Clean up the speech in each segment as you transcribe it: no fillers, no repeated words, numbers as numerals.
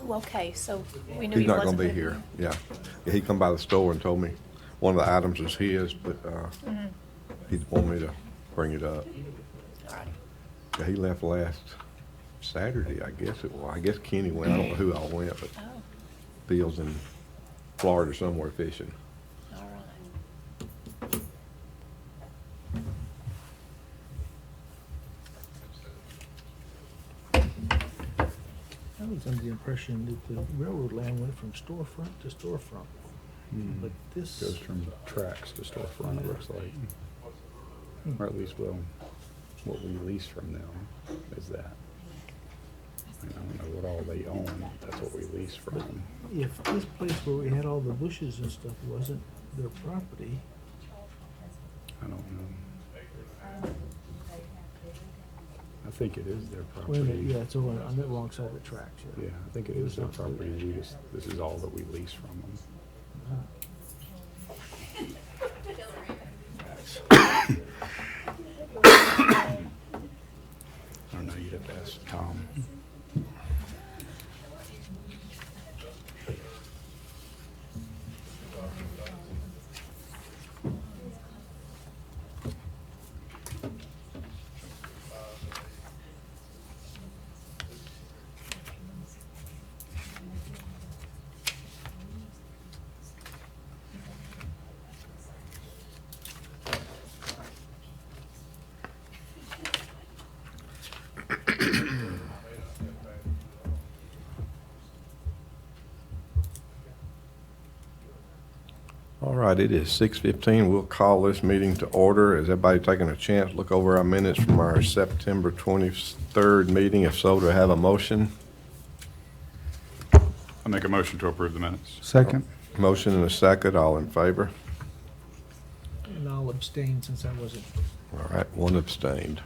Oh, okay, so we knew He's he not wasn't gonna be gonna here, yeah. Yeah, he come by the store and told me one of the items is his, but, Mm-hmm. he wanted me to bring it up. All right. Yeah, he left last Saturday, I guess it was. I guess Kenny went, I don't know who all went, but Oh, Bill's in Florida somewhere fishing. all right. I was under the impression that the railroad land went from storefront to storefront, but this. Goes from tracks to storefront, it looks like. Or at least, well, what we lease from them is that. I don't know what all they own, that's what we lease from them. If this place where we had all the bushes and stuff wasn't their property, I don't know. I think it is their wait a minute, property. yeah, it's on the wrong side of the tracks, Yeah, I think it is their property, we just, this is all that we lease from them. I don't know, you'd have to ask Tom. All right, it is 6:15. We'll call this meeting to order. Is everybody taking a chance to look over our minutes from our September 23rd meeting? If so, do I have a motion? I make a motion to approve the minutes. Second. Motion and a second. All in favor? and I'll abstain since I wasn't. All right, one abstained.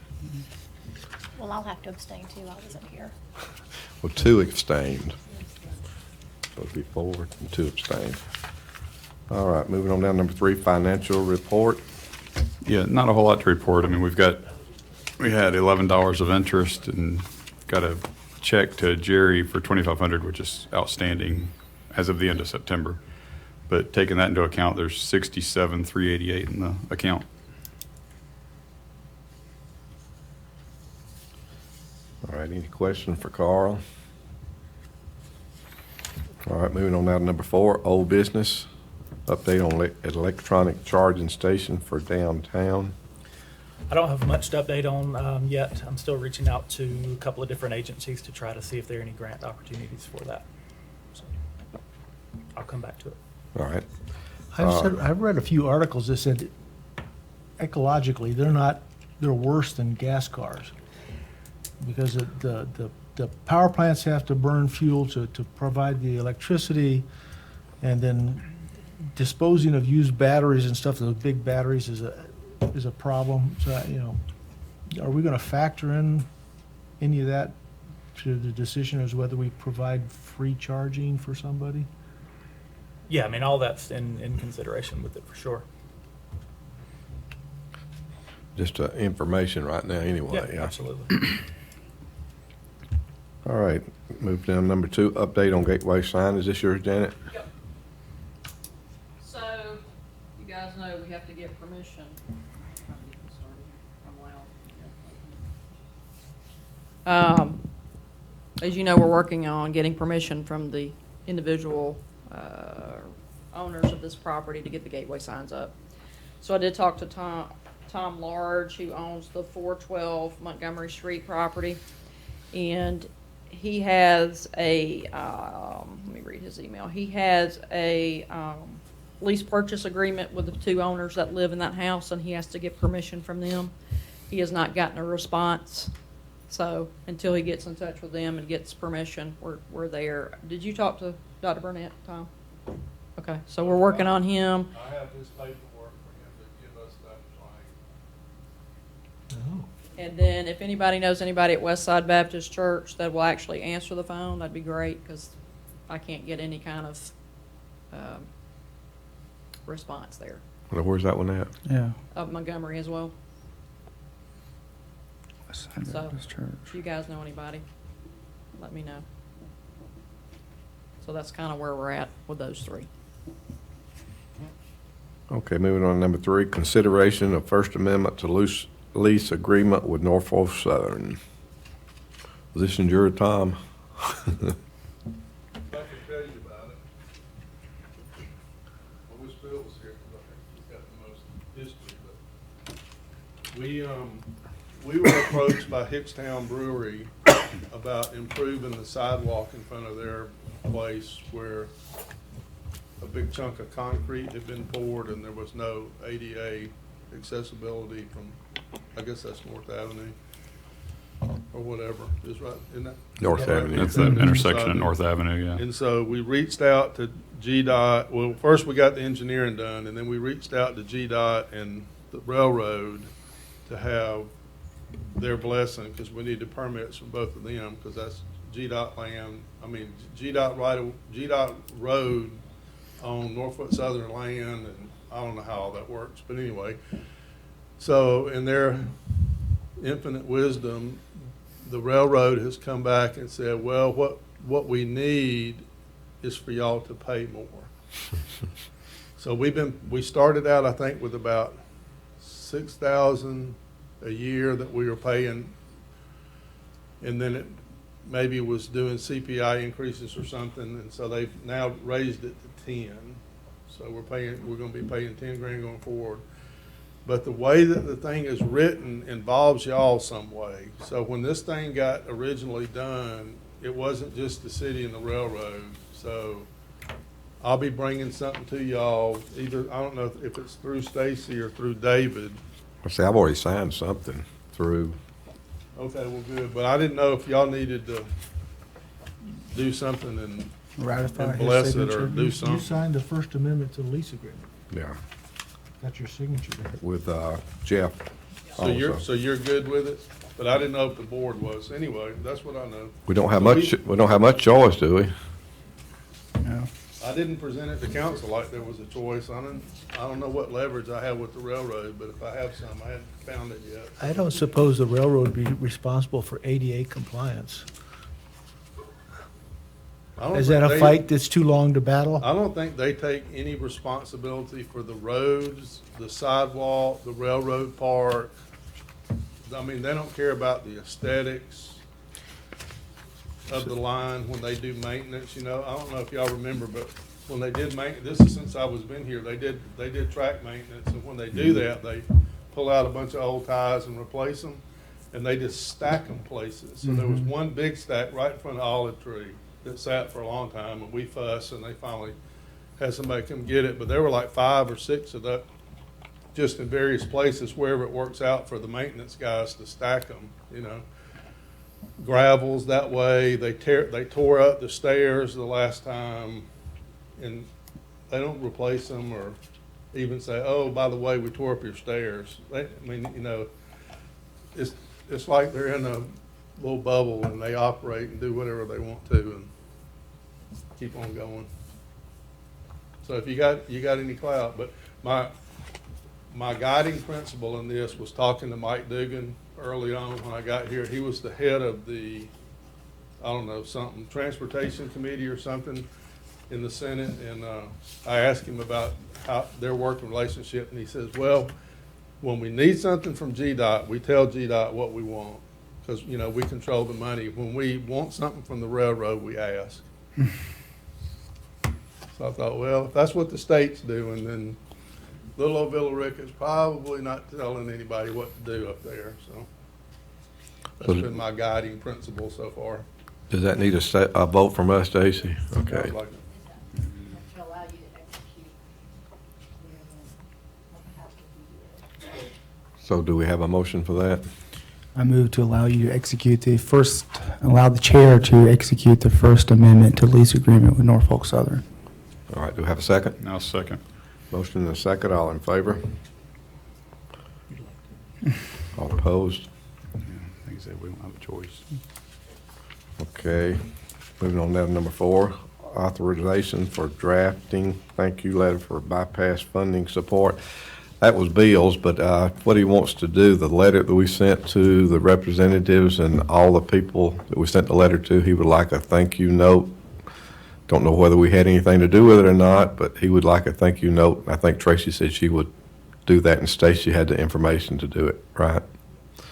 Well, I'll have to abstain too, I wasn't here. Well, two abstained. So it'd be 4 and 2 abstained. All right, moving on down, number 3, financial report. Yeah, not a whole lot to report. I mean, we had $11 of interest and got a check to Jerry for $2,500, which is outstanding as of the end of September. But taking that into account, there's $67,388 in the account. All right, any questions for Carl? All right, moving on now to number 4, old business. Update on electronic charging station for downtown. I don't have much to update on yet. I'm still reaching out to a couple of different agencies to try to see if there are any grant opportunities for that. So I'll come back to it. All right, I've read a few articles that said ecologically, they're worse than gas cars. Because the power plants have to burn fuel to provide the electricity, and then disposing of used batteries and stuff, those big batteries is a problem. So, are we gonna factor in any of that to the decision as whether we provide free charging for somebody? Yeah, I mean, all that's in consideration with it for sure. just information right now anyway. Yeah, absolutely. All right, move down to number 2, update on gateway sign. Is this yours, Janet? Yep. So, you guys know we have to get permission. Trying to get this started. I'm loud. As you know, we're working on getting permission from the individual owners of this property to get the gateway signs up. So I did talk to Tom Large, who owns the 412 Montgomery Street property, and he has a, let me read his email. He has a lease purchase agreement with the 2 owners that live in that house, and he has to get permission from them. He has not gotten a response. So until he gets in touch with them and gets permission, we're there. Did you talk to Dr. Burnett, Tom? Okay, so we're working on him. I have his paperwork for him to give us that sign. Oh. And then if anybody knows anybody at Westside Baptist Church that will actually answer the phone, that'd be great, because I can't get any kind of response there. Well, where's that one at? Yeah. Of Montgomery as well. Westside So- Baptist Church. If you guys know anybody, let me know. So that's kind of where we're at with those three. Okay, moving on to number 3, consideration of First Amendment to lease agreement with Norfolk Southern. Was this in your time? I can tell you about it. I wish Bill was here, because I think he's got the most history, but we were approached by Hickstown Brewery about improving the sidewalk in front of their place where a big chunk of concrete had been poured and there was no ADA accessibility from, I guess that's North Avenue or whatever, is right, isn't that? North right? Avenue. That's that intersection at North Avenue, yeah. And so we reached out to GDOT, well, first we got the engineering done, and then we reached out to GDOT and the railroad to have their blessing, because we needed permits from both of them, because that's GDOT land, GDOT road on Norfolk Southern land, and I don't know how all that works, but anyway. So in their infinite wisdom, the railroad has come back and said, well, what we need is for y'all to pay more. So we started out, I think, with about $6,000 a year that we were paying, and then it maybe was doing CPI increases or something, and so they've now raised it to 10. So we're going to be paying 10 grand going forward. But the way that the thing is written involves y'all some way. So when this thing got originally done, it wasn't just the city and the railroad. So I'll be bringing something to y'all, either, I don't know if it's through Stacy or through David. See, I've already signed something through. Okay, well, good, but I didn't know if y'all needed to do something and Ratify And bless his it or signature. do You something. signed the First Amendment to the lease agreement. Yeah, That's your signature there. with Jeff. so also. you're good with it? But I didn't know if the board was. Anyway, that's what I know. We don't have So much choice, do we? I didn't present it to council like there was a choice. I don't know what leverage I have with the railroad, but if I have some, I haven't found it yet. I don't suppose the railroad would be responsible for ADA compliance. I don't Is think that a they- fight that's too long to battle? I don't think they take any responsibility for the roads, the sidewalk, the railroad park. I mean, they don't care about the aesthetics of the line when they do maintenance, you know. I don't know if y'all remember, but when they did this is since I was been here, they did track maintenance, and when they do that, they pull out a bunch of old ties and replace them, and they just stack them places. So there was one big stack right in front of Olive Tree that sat for a long time, and we fussed, and they finally had somebody come get it, but there were like 5 or 6 of that, just in various places, wherever it works out for the maintenance guys to stack them, you know. Gravels that way, they tore up the stairs the last time, and they don't replace them or even say, oh, by the way, we tore up your stairs. I mean, you know, it's like they're in a little bubble and they operate and do whatever they want to and keep on going. So if you got any clout, but my guiding principle in this was talking to Mike Dugan early on when I got here. He was the head of the, I don't know, something, Transportation Committee or something in the Senate, and I asked him about how their working relationship, and he says, well, when we need something from GDOT, we tell GDOT what we want, because, you know, we control the money. When we want something from the railroad, we ask. So I thought, well, if that's what the state's doing, then little old Villa Rica is probably not telling anybody what to do up there, so that's been my guiding principle so far. Does that need a vote from us, Stacy? Okay. Sounds like it. To allow you to execute. So do we have a motion for that? I move to allow you to execute allow the chair to execute the First Amendment to lease agreement with Norfolk Southern. All right, do we have a second? Now second. Motion and a second, all in favor? All opposed? Yeah, like I said, we don't have a choice. Okay, moving on down to number 4, authorization for drafting thank you letter for bypass funding support. That was Bill's, but what he wants to do, the letter that we sent to the representatives and all the people that we sent the letter to, he would like a thank you note Don't know whether we had anything to do with it or not, but he would like a thank you note. I think Tracy said she would do that, and Stacy had the information to do it, right?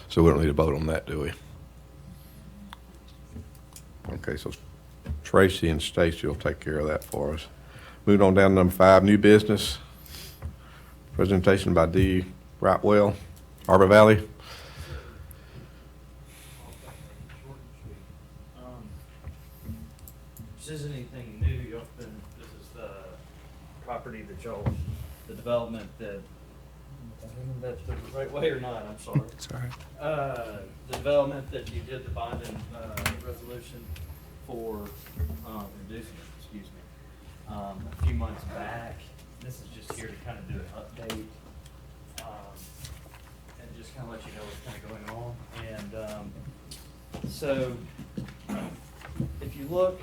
So we don't need to vote on that, do we? Okay, so Tracy and Stacy will take care of that for us. Moving on down to number 5, new business. Presentation by D. Rightwell, Arbor Valley. This isn't anything new. This is the property that y'all, the development that, I don't know if that's the right way or not, I'm sorry. It's all right. The development that you did the bonding, resolution for, reducing, excuse me, a few months back. This is just here to kind of do an update, and just kind of let you know what's kind of going on. And, so, if you look,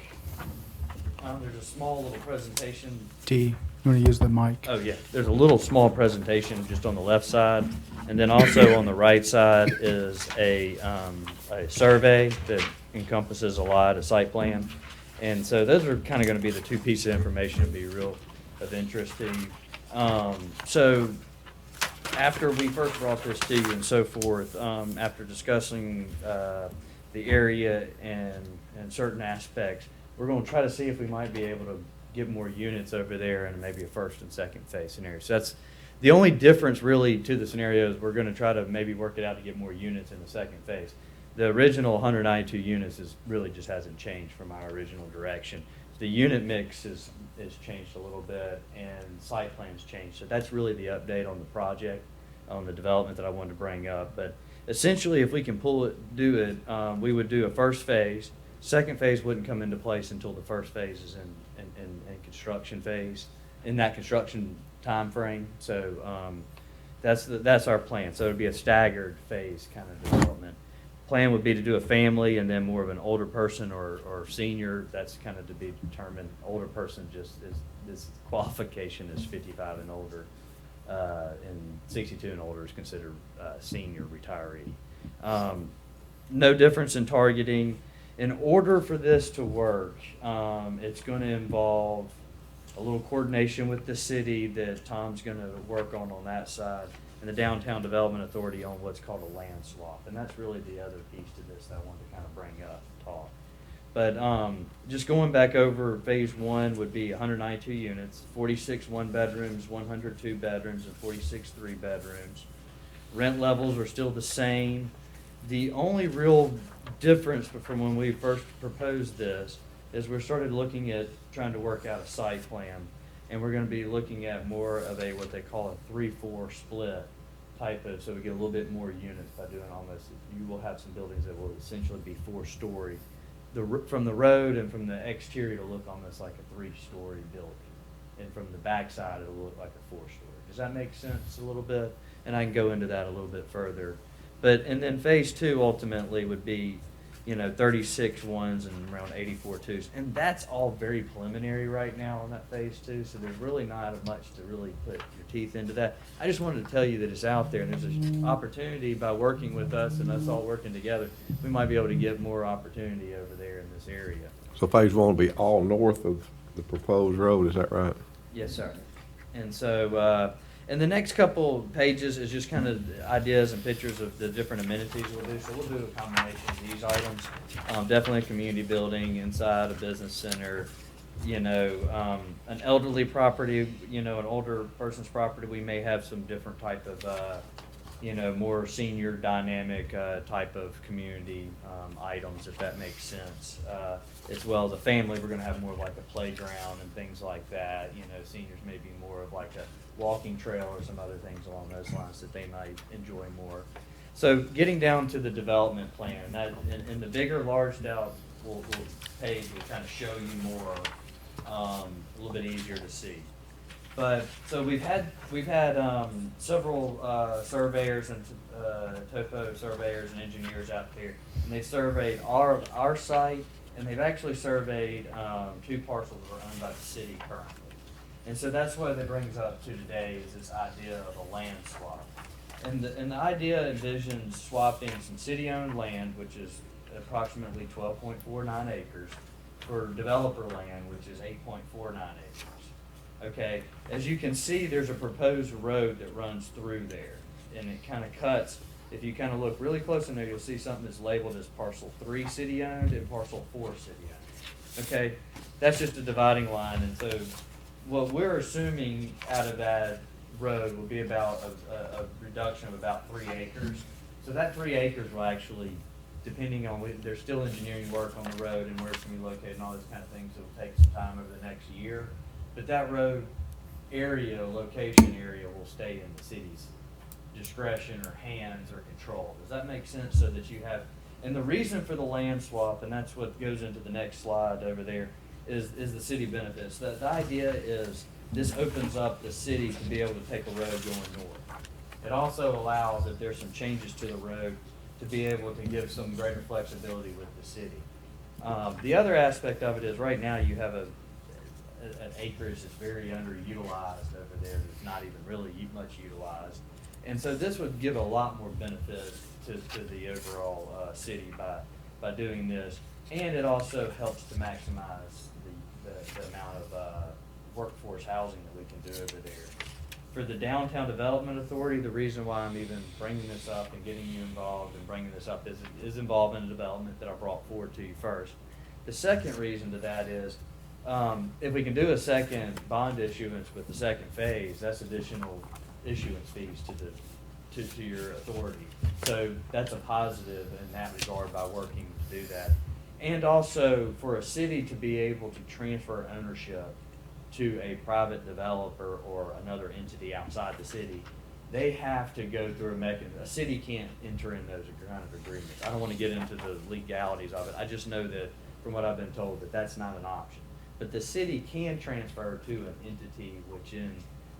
there's a small little presentation. D, you want to use the mic? Oh, yeah. There's a little small presentation just on the left side. And then also on the right side is a survey that encompasses a lot, a site plan. And so those are kind of going to be the two pieces of information that would be real of interest to you. So after we first brought this to you and so forth, after discussing the area and certain aspects, we're going to try to see if we might be able to get more units over there and maybe a first and second phase scenario. So that's the only difference really to the scenario is we're going to try to maybe work it out to get more units in the second phase. The original 192 units really just hasn't changed from our original direction. The unit mix is changed a little bit and site plans changed. So that's really the update on the project, on the development that I wanted to bring up. But essentially, if we can do it, we would do a first phase. Second phase wouldn't come into place until the first phase is in construction phase, in that construction time frame. So that's our plan. So it would be a staggered phase kind of development. Plan would be to do a family and then more of an older person or senior. That's kind of to be determined. Older person just is, this qualification is 55 and older, and 62 and older is considered senior retiree. No difference in targeting. In order for this to work, it's going to involve a little coordination with the city that Tom's going to work on that side, and the Downtown Development Authority on what's called a land swap. And that's really the other piece to this that I wanted to kind of bring up and talk. But just going back over phase 1 would be 192 units, 46 one-bedrooms, 102 bedrooms, and 46 three-bedrooms. Rent levels are still the same. The only real difference from when we first proposed this is we started looking at trying to work out a site plan, and we're going to be looking at more of a what they call a 3-4 split type of, so we get a little bit more units by doing almost. You will have some buildings that will essentially be 4-story. From the road and from the exterior, it'll look almost like a 3-story building, and from the backside, it'll look like a 4-story. Does that make sense a little bit? And I can go into that a little bit further. And then phase 2 ultimately would be, 36 ones and around 84 twos. And that's all very preliminary right now on that phase 2. So there's really not much to really put your teeth into that. I just wanted to tell you that it's out there, and there's an opportunity by working with us and us all working together, we might be able to get more opportunity over there in this area. So phase 1 will be all north of the proposed road, is that right? Yes, sir. And so, and the next couple pages is just kind of ideas and pictures of the different amenities we'll do. So we'll do a combination of these items. Definitely a community building inside a business center, an elderly property, an older person's property. We may have some different type of, more senior dynamic type of community items, if that makes sense. As well as a family, we're going to have more like a playground and things like that. Seniors may be more of like a walking trail or some other things along those lines that they might enjoy more. So getting down to the development plan, that in the bigger large out page will kind of show you more, a little bit easier to see. But so we've had several surveyors and topo surveyors and engineers out there, and they surveyed our site, and they've actually surveyed 2 parcels that are owned by the city currently. And so that's what it brings up to today is this idea of a land swap. And the idea envisions swapping some city-owned land, which is approximately 12.49 acres, for developer land, which is 8.49 acres. Okay, as you can see, there's a proposed road that runs through there, and it kind of cuts. If you kind of look really close in there, you'll see something that's labeled as parcel 3 city-owned and parcel 4 city-owned. Okay, that's just a dividing line, and so what we're assuming out of that road will be about a reduction of about 3 acres. So that 3 acres will actually, depending on, there's still engineering work on the road and where it's going to be located and all those kind of things, so it'll take some time over the next year. But that road area, location area will stay in the city's discretion or hands or control. Does that make sense? So that you have, and the reason for the land swap, and that's what goes into the next slide over there, is the city benefits. The idea is this opens up the city to be able to take a road going north. It also allows, if there's some changes to the road, to be able to give some greater flexibility with the city. The other aspect of it is right now you have an acreage that's very underutilized over there, that's not even really much utilized. And so this would give a lot more benefit to the overall city by doing this. And it also helps to maximize the amount of workforce housing that we can do over there. For the Downtown Development Authority, the reason why I'm even bringing this up and getting you involved and bringing this up is involved in a development that I brought forward to you first. The second reason to that is, if we can do a second bond issuance with the second phase, that's additional issuance fees to your authority. So that's a positive in that regard by working to do that. And also for a city to be able to transfer ownership to a private developer or another entity outside the city, they have to go through a mechanism. A city can't enter in those kind of agreements. I don't want to get into the legalities of it. I just know that from what I've been told that that's not an option. But the city can transfer to an entity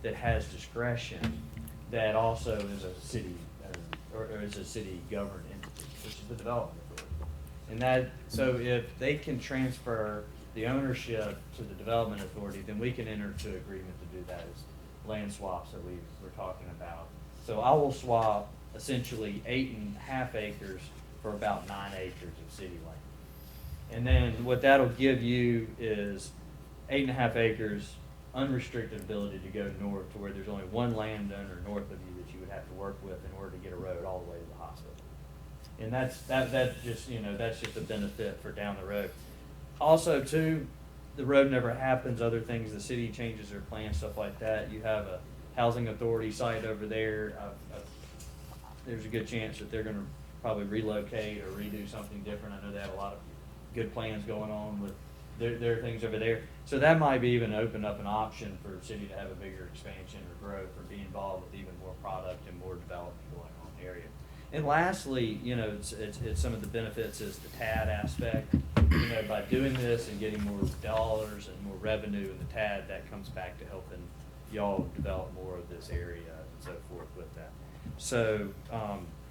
that has discretion that also is a city or is a city governed entity, which is the development authority. And that, so if they can transfer the ownership to the development authority, then we can enter into agreement to do that as land swaps that we were talking about. So I will swap essentially 8.5 acres for about 9 acres of city land. And then what that'll give you is 8.5 acres unrestricted ability to go north to where there's only one landowner north of you that you would have to work with in order to get a road all the way to the hospital. And that's just, that's just a benefit for down the road. Also, too, the road never happens, other things, the city changes their plans, stuff like that. You have a housing authority site over there. There's a good chance that they're going to probably relocate or redo something different. I know they have a lot of good plans going on with their things over there. So that might be even open up an option for the city to have a bigger expansion or growth or be involved with even more product and more development going on in the area. And lastly, it's some of the benefits is the TAD aspect. By doing this and getting more dollars and more revenue in the TAD, that comes back to helping y'all develop more of this area and so forth with that. So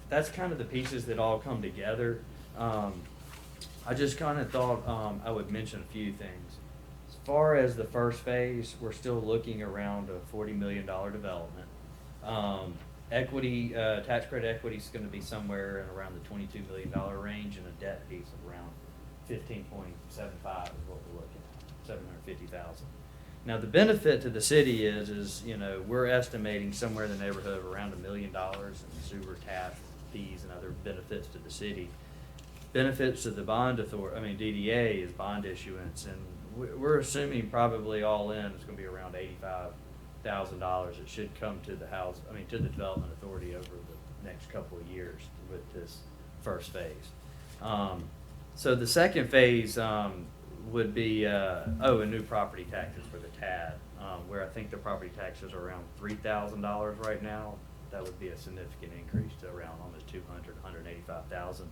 that's kind of the pieces that all come together. I just kind of thought I would mention a few things. As far as the first phase, we're still looking around a $40 million development. Equity, tax credit equity is going to be somewhere in around the $22 million range, and a debt piece of around 15.75 is what we're looking at, 750,000. Now the benefit to the city is we're estimating somewhere in the neighborhood of around $1 million in sewer tap fees and other benefits to the city. Benefits to the bond authority, DDA is bond issuance, and we're assuming probably all in it's going to be around $85,000. It should come to the to the development authority over the next couple of years with this first phase. So the second phase would be and new property taxes for the TAD, where I think the property taxes are around $3,000 right now. That would be a significant increase to around almost $185,000.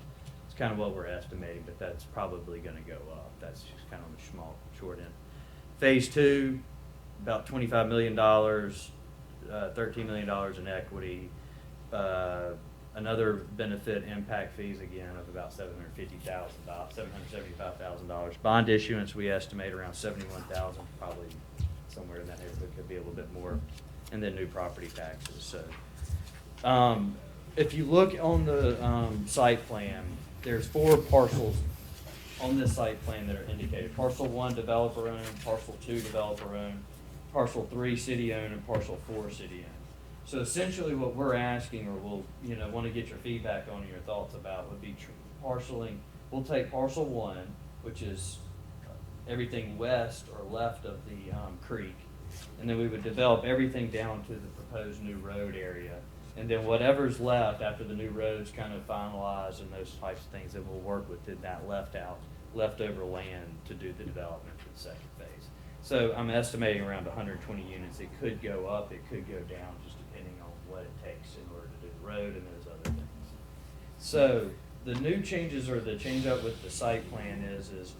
It's kind of what we're estimating, but that's probably going to go up. That's just kind of on the short end. Phase 2, about $25 million, $13 million in equity. Another benefit impact fees again of about $775,000. Bond issuance we estimate around $71,000, probably somewhere in that neighborhood, could be a little bit more, and then new property taxes. So, if you look on the site plan, there's 4 parcels on this site plan that are indicated. Parcel 1 developer owned, parcel 2 developer owned, parcel 3 city owned, and parcel 4 city owned. So essentially what we're asking, or we'll, want to get your feedback on, your thoughts about, would be parceling. We'll take parcel 1, which is everything west or left of the creek, and then we would develop everything down to the proposed new road area. And then whatever's left after the new road's kind of finalized and those types of things, then we'll work within that leftover land to do the development for the second phase. So I'm estimating around 120 units. It could go up, it could go down, just depending on what it takes in order to do the road and those other things. So the new changes, or the change up with the site plan is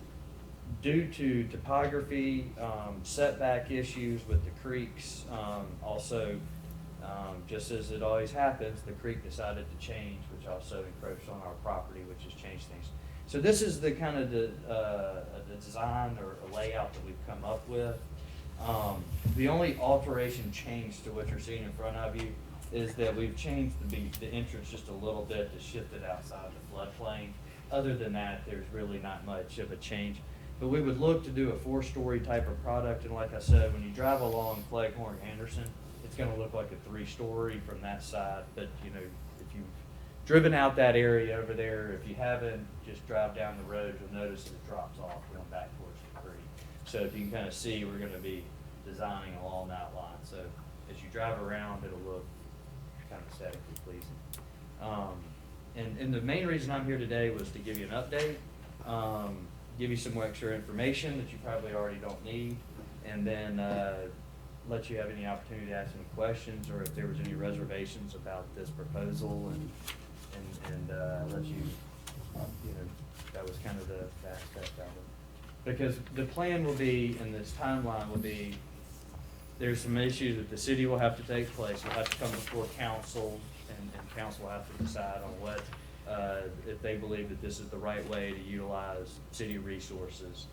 due to topography, setback issues with the creeks, also just as it always happens, the creek decided to change, which also encroached on our property, which has changed things. So this is the kind of the design or a layout that we've come up with. The only alteration change to what you're seeing in front of you is that we've changed the entrance just a little bit to shift it outside the floodplain. Other than that, there's really not much of a change. But we would look to do a 4-story type of product, and like I said, when you drive along Cleghorn Anderson, it's gonna look like a 3-story from that side. But if you've driven out that area over there, if you haven't, just drive down the road, you'll notice that it drops off going back towards the creek. So if you can kind of see, we're gonna be designing along that line. So as you drive around, it'll look kind of aesthetically pleasing. And the main reason I'm here today was to give you an update, give you some more extra information that you probably already don't need, and then let you have any opportunity to ask any questions, or if there was any reservations about this proposal, and let you, that was kind of the aspect of it. Because the plan will be, and this timeline will be, there's some issues that the city will have to take place. It'll have to come before council, and council will have to decide on what, if they believe that this is the right way to utilize city resources.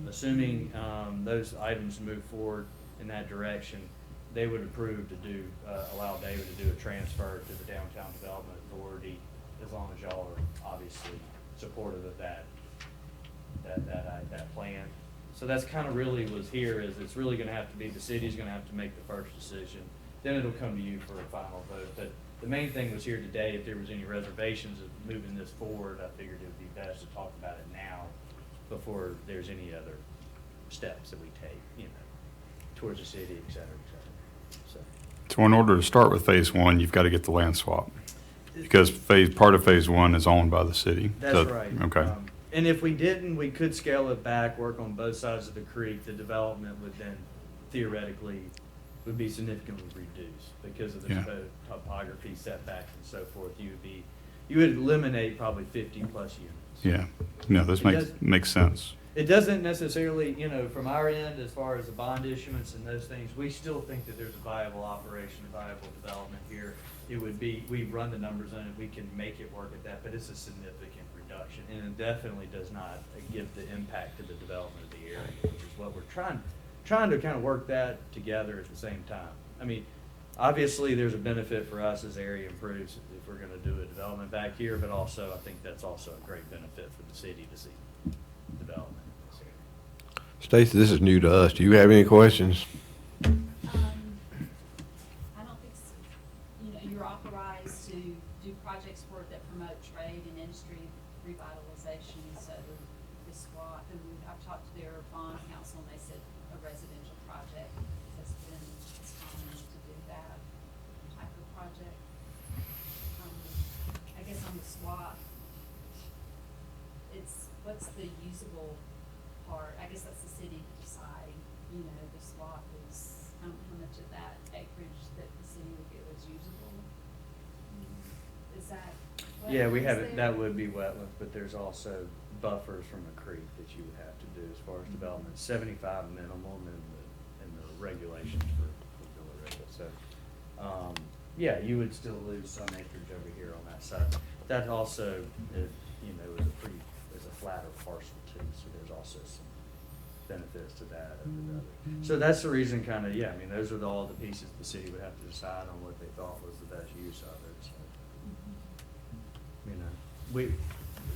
Assuming those items move forward in that direction, they would approve to do, allow David to do a transfer to the Downtown Development Authority, as long as y'all are obviously supportive of that plan. So that's kind of really was here, is it's really gonna have to be, the city's gonna have to make the first decision, then it'll come to you for a final vote. But the main thing was here today, if there was any reservations of moving this forward, I figured it would be best to talk about it now before there's any other steps that we take, towards the city, et cetera, et cetera. So in order to start with phase 1, you've got to get the land swap, because part of phase 1 is owned by the city. That's right. Okay. And if we didn't, we could scale it back, work on both sides of the creek. The development would then theoretically would be significantly reduced because of the Yeah. topography, setbacks, and so forth. You would eliminate probably 50+ units. Yeah. No, this makes sense. It doesn't necessarily, from our end, as far as the bond issuance and those things, we still think that there's a viable operation, a viable development here. It would be, we run the numbers on it, we can make it work at that, but it's a significant reduction. And it definitely does not give the impact to the development of the area, which is what we're trying to kind of work that together at the same time. I mean, obviously, there's a benefit for us as the area improves if we're gonna do a development back here, but also, I think that's also a great benefit for the city to see development in this area. Stacy, this is new to us. Do you have any questions? I don't think so. You're authorized to do projects that promote trade and industry revitalization, so the SWAT, and I've talked to their bond council, and they said a residential project has been, it's common to do that type of project. I guess on the SWAT, what's the usable part? I guess that's the city deciding, the SWAT is, how much of that acreage that the city would get was usable? Is that? Yeah, we wetlands have it, there? that would be wetlands, but there's also buffers from the creek that you would have to do as far as development. 75 minimum in the regulations for Villa Rica. So, yeah, you would still lose some acreage over here on that side. That also, is a flatter parcel too, so there's also some benefits to that over the other. So that's the reason those are all the pieces the city would have to decide on what they thought was the best use of it, so.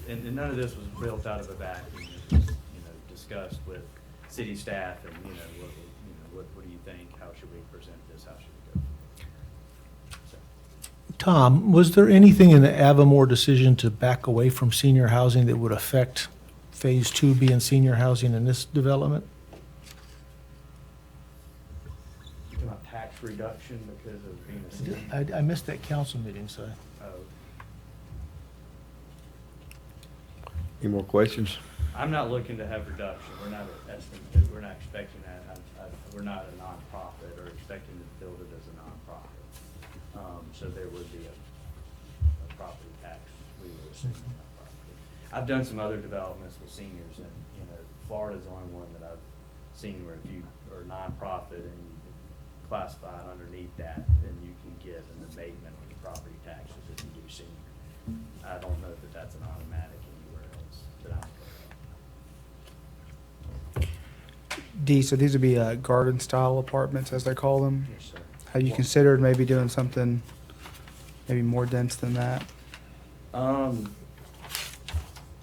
and none of this was built out of a vacuum. It was, discussed with city staff and, what do you think? How should we present this? How should we go? So, Tom, was there anything in the Avamore decision to back away from senior housing that would affect Phase 2 being senior housing in this development? you talking about tax reduction because of being a city? I missed that council meeting, so. Oh, Any more questions? I'm not looking to have reduction. We're not estimating, we're not expecting that. We're not a nonprofit or expecting to build it as a nonprofit. So there would be a property tax we would assume on that property. I've done some other developments with seniors, and, Florida's the only one that I've seen where if you are nonprofit and you classify it underneath that, then you can get an abatement on the property taxes if you do senior. I don't know that that's an automatic anywhere else that I'm aware of. D, so these would be garden-style apartments, as they call them. Yes, sir. Have you considered maybe doing something maybe more dense than that?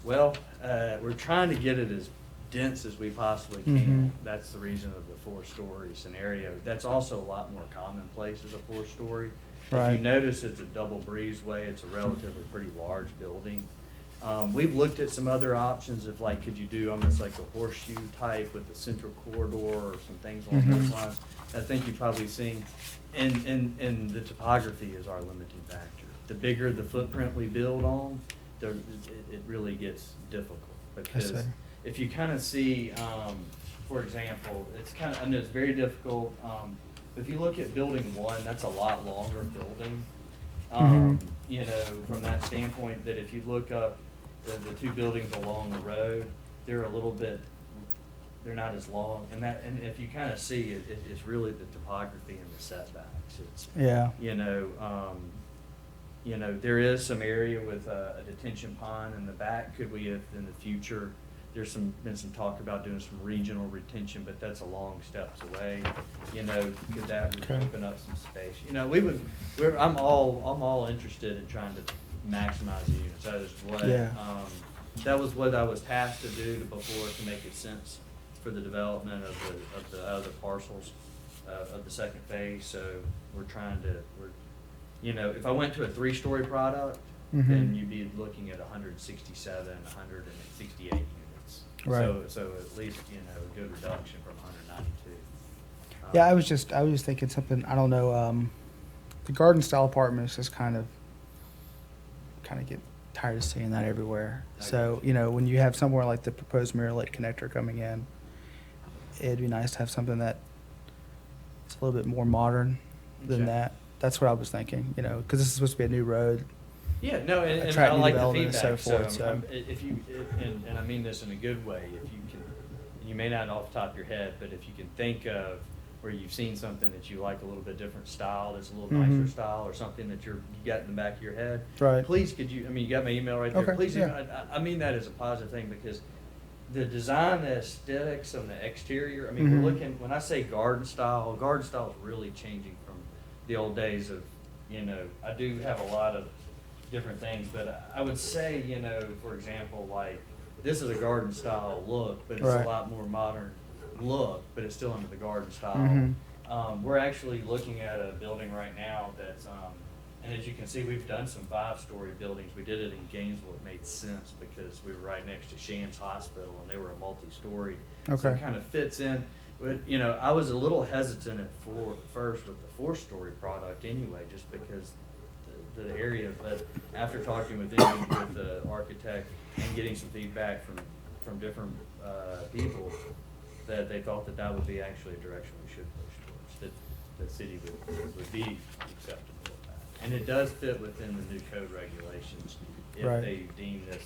Well, we're trying to get it as dense as we possibly can. Mhm. That's the reason of the 4-story scenario. That's also a lot more commonplace as a 4-story. If Right. you notice, it's a double breezeway. It's a relatively pretty large building. We've looked at some other options of like, could you do almost like a horseshoe type with the central corridor or some things along those Mhm. lines. I think you've probably seen, and the topography is our limiting factor. The bigger the footprint we build on, it really gets difficult. Because see. if you kind of see, for example, I know it's very difficult. If you look at building 1, that's a lot longer building. Mhm. From that standpoint, that if you look up the 2 buildings along the road, they're they're not as long. And if you kind of see it, it's really the topography and the setbacks. It's, Yeah. there is some area with a detention pond in the back. Could we, if in the future, there's been some talk about doing some regional retention, but that's a long steps away. Could that Okay. open up some space? I'm all interested in trying to maximize the units. That was what I was tasked to do before to make it sense for the development of the other parcels of the second phase. So if I went to a 3-story product, then Mhm. you'd be looking at 167, 168 units. Right. So at least, a good reduction from 192. Yeah, I was just thinking something, I don't know, the garden-style apartments just kind of get tired of seeing that everywhere. So, when you have somewhere like the proposed Mirror Lake connector coming in, it'd be nice to have something that it's a little bit more modern than Okay. that. That's what I was thinking, because this is supposed to be a new road. Yeah, no, and I Attract new like the development and feedback, so forth, so. And I mean this in a good way, if you can, you may not off the top of your head, but if you can think of where you've seen something that you like a little bit different style, that's a little nicer Mhm. style, or something that you got in the back of your head. Right. Please, you got my email right there, Okay, please, yeah. I mean that as a positive thing, because the design, the aesthetics of the exterior, Mhm. we're looking, when I say garden style is really changing from the old days of, I do have a lot of different things, but I would say, for example, like, this is a garden style look, but it's Right. a lot more modern look, but it's still under the garden style. Mhm. We're actually looking at a building right now that's, and as you can see, we've done some 5-story buildings. We did it in Gainesville. It made sense because we were right next to Shands Hospital, and they were a multi-story. So Okay. it kind of fits in. But, I was a little hesitant at first with the 4-story product anyway, just because the area. But after talking with the architect and getting some feedback from different people, that they thought that would be actually a direction we should push towards, that the city would be acceptable of that. And it does fit within the new code regulations if Right. they deem this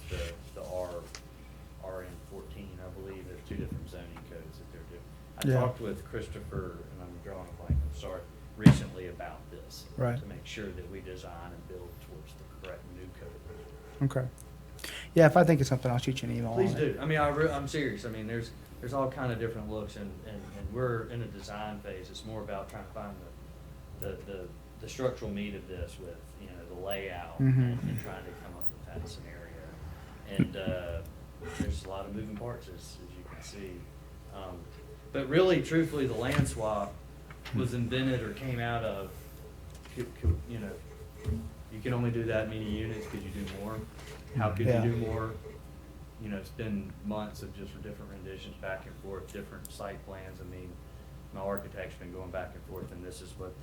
the RN 14, I believe. There's 2 different zoning codes that they're doing. I Yeah. talked with Christopher, and I'm drawing a blank, I'm sorry, recently about this. Right. To make sure that we design and build towards the correct new code. Okay. Yeah, if I think of something, I'll shoot you an email on Please it. do. I'm serious. There's all kind of different looks, and we're in a design phase. It's more about trying to find the structural meat of this with, the layout Mhm. and trying to come up with that scenario. And there's a lot of moving parts, as you can see. But really, truthfully, the land swap was invented or came out of, you know, you can only do that many units. Could you do more? How could Yeah. you do more? You know, it's been months of just different renditions back and forth, different site plans. I mean, my architect's been going back and forth, and this is what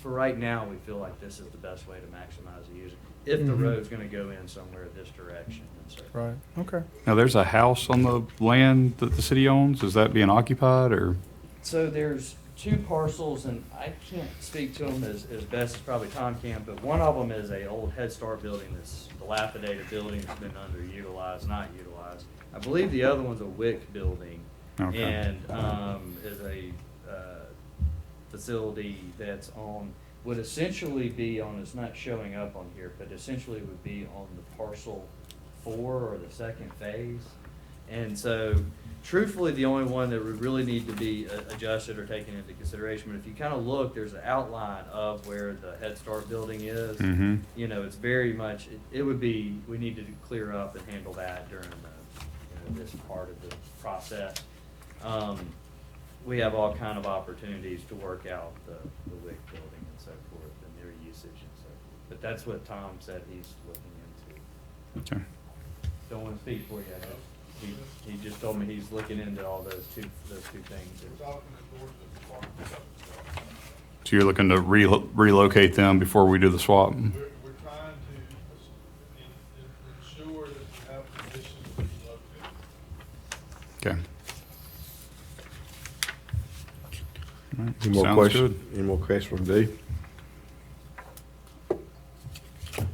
for right now, we feel like this is the best way to maximize the use. If the Mhm. road's gonna go in somewhere this direction, and so. Right, okay. Now, there's a house on the land that the city owns. Is that being occupied, or? So there's two parcels, and I can't speak to them as best as probably Tom can, but one of them is a old Head Start building, that's dilapidated building that's been underutilized, not utilized. I believe the other one's a WIC building. Okay. And is a facility that's would essentially be on, it's not showing up on here, but essentially would be on the parcel 4 or the second phase. And so truthfully, the only one that would really need to be adjusted or taken into consideration, but if you kind of look, there's an outline of where the Head Start building is. Mm-hmm. You know, it's very much, it would be, we need to clear up and handle that during this part of the process. We have all kind of opportunities to work out the WIC building and so forth and their usage and so forth. But that's what Tom said he's looking into. Okay. Don't want to speak for you, I know. He just told me he's looking into all those two things. So you're looking to relocate them before we do the swap? We're trying to ensure that we have conditions to relocate. Okay. All right. Any more Sounds questions? good. Any more questions from D?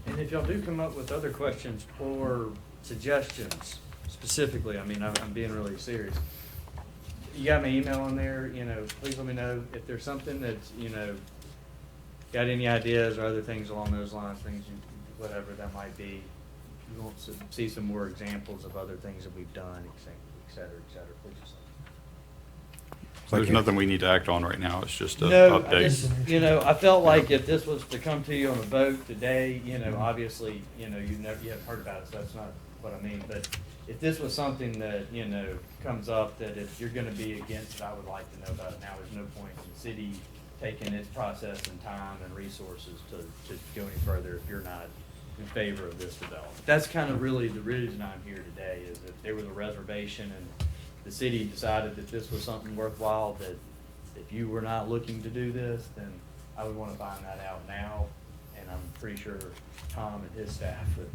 And if y'all do come up with other questions or suggestions specifically, I mean, I'm being really serious. You got my email on there, you know, please let me know if there's something that's, you know, got any ideas or other things along those lines, things you, whatever that might be. You want to see some more examples of other things that we've done, et cetera, please just. So there's nothing we need to act on right now. It's just an No, I update. just, you know, I felt like if this was to come to you on a vote today, you know, obviously, you know, you haven't heard about it, so that's not what I mean. But if this was something that, you know, comes up that if you're gonna be against it, I would like to know about it now. There's no point in the city taking its process and time and resources to go any further if you're not in favor of this development. That's kind of really the reason I'm here today, is that there was a reservation and the city decided that this was something worthwhile, that if you were not looking to do this, then I would want to find that out now. And I'm pretty sure Tom and his staff would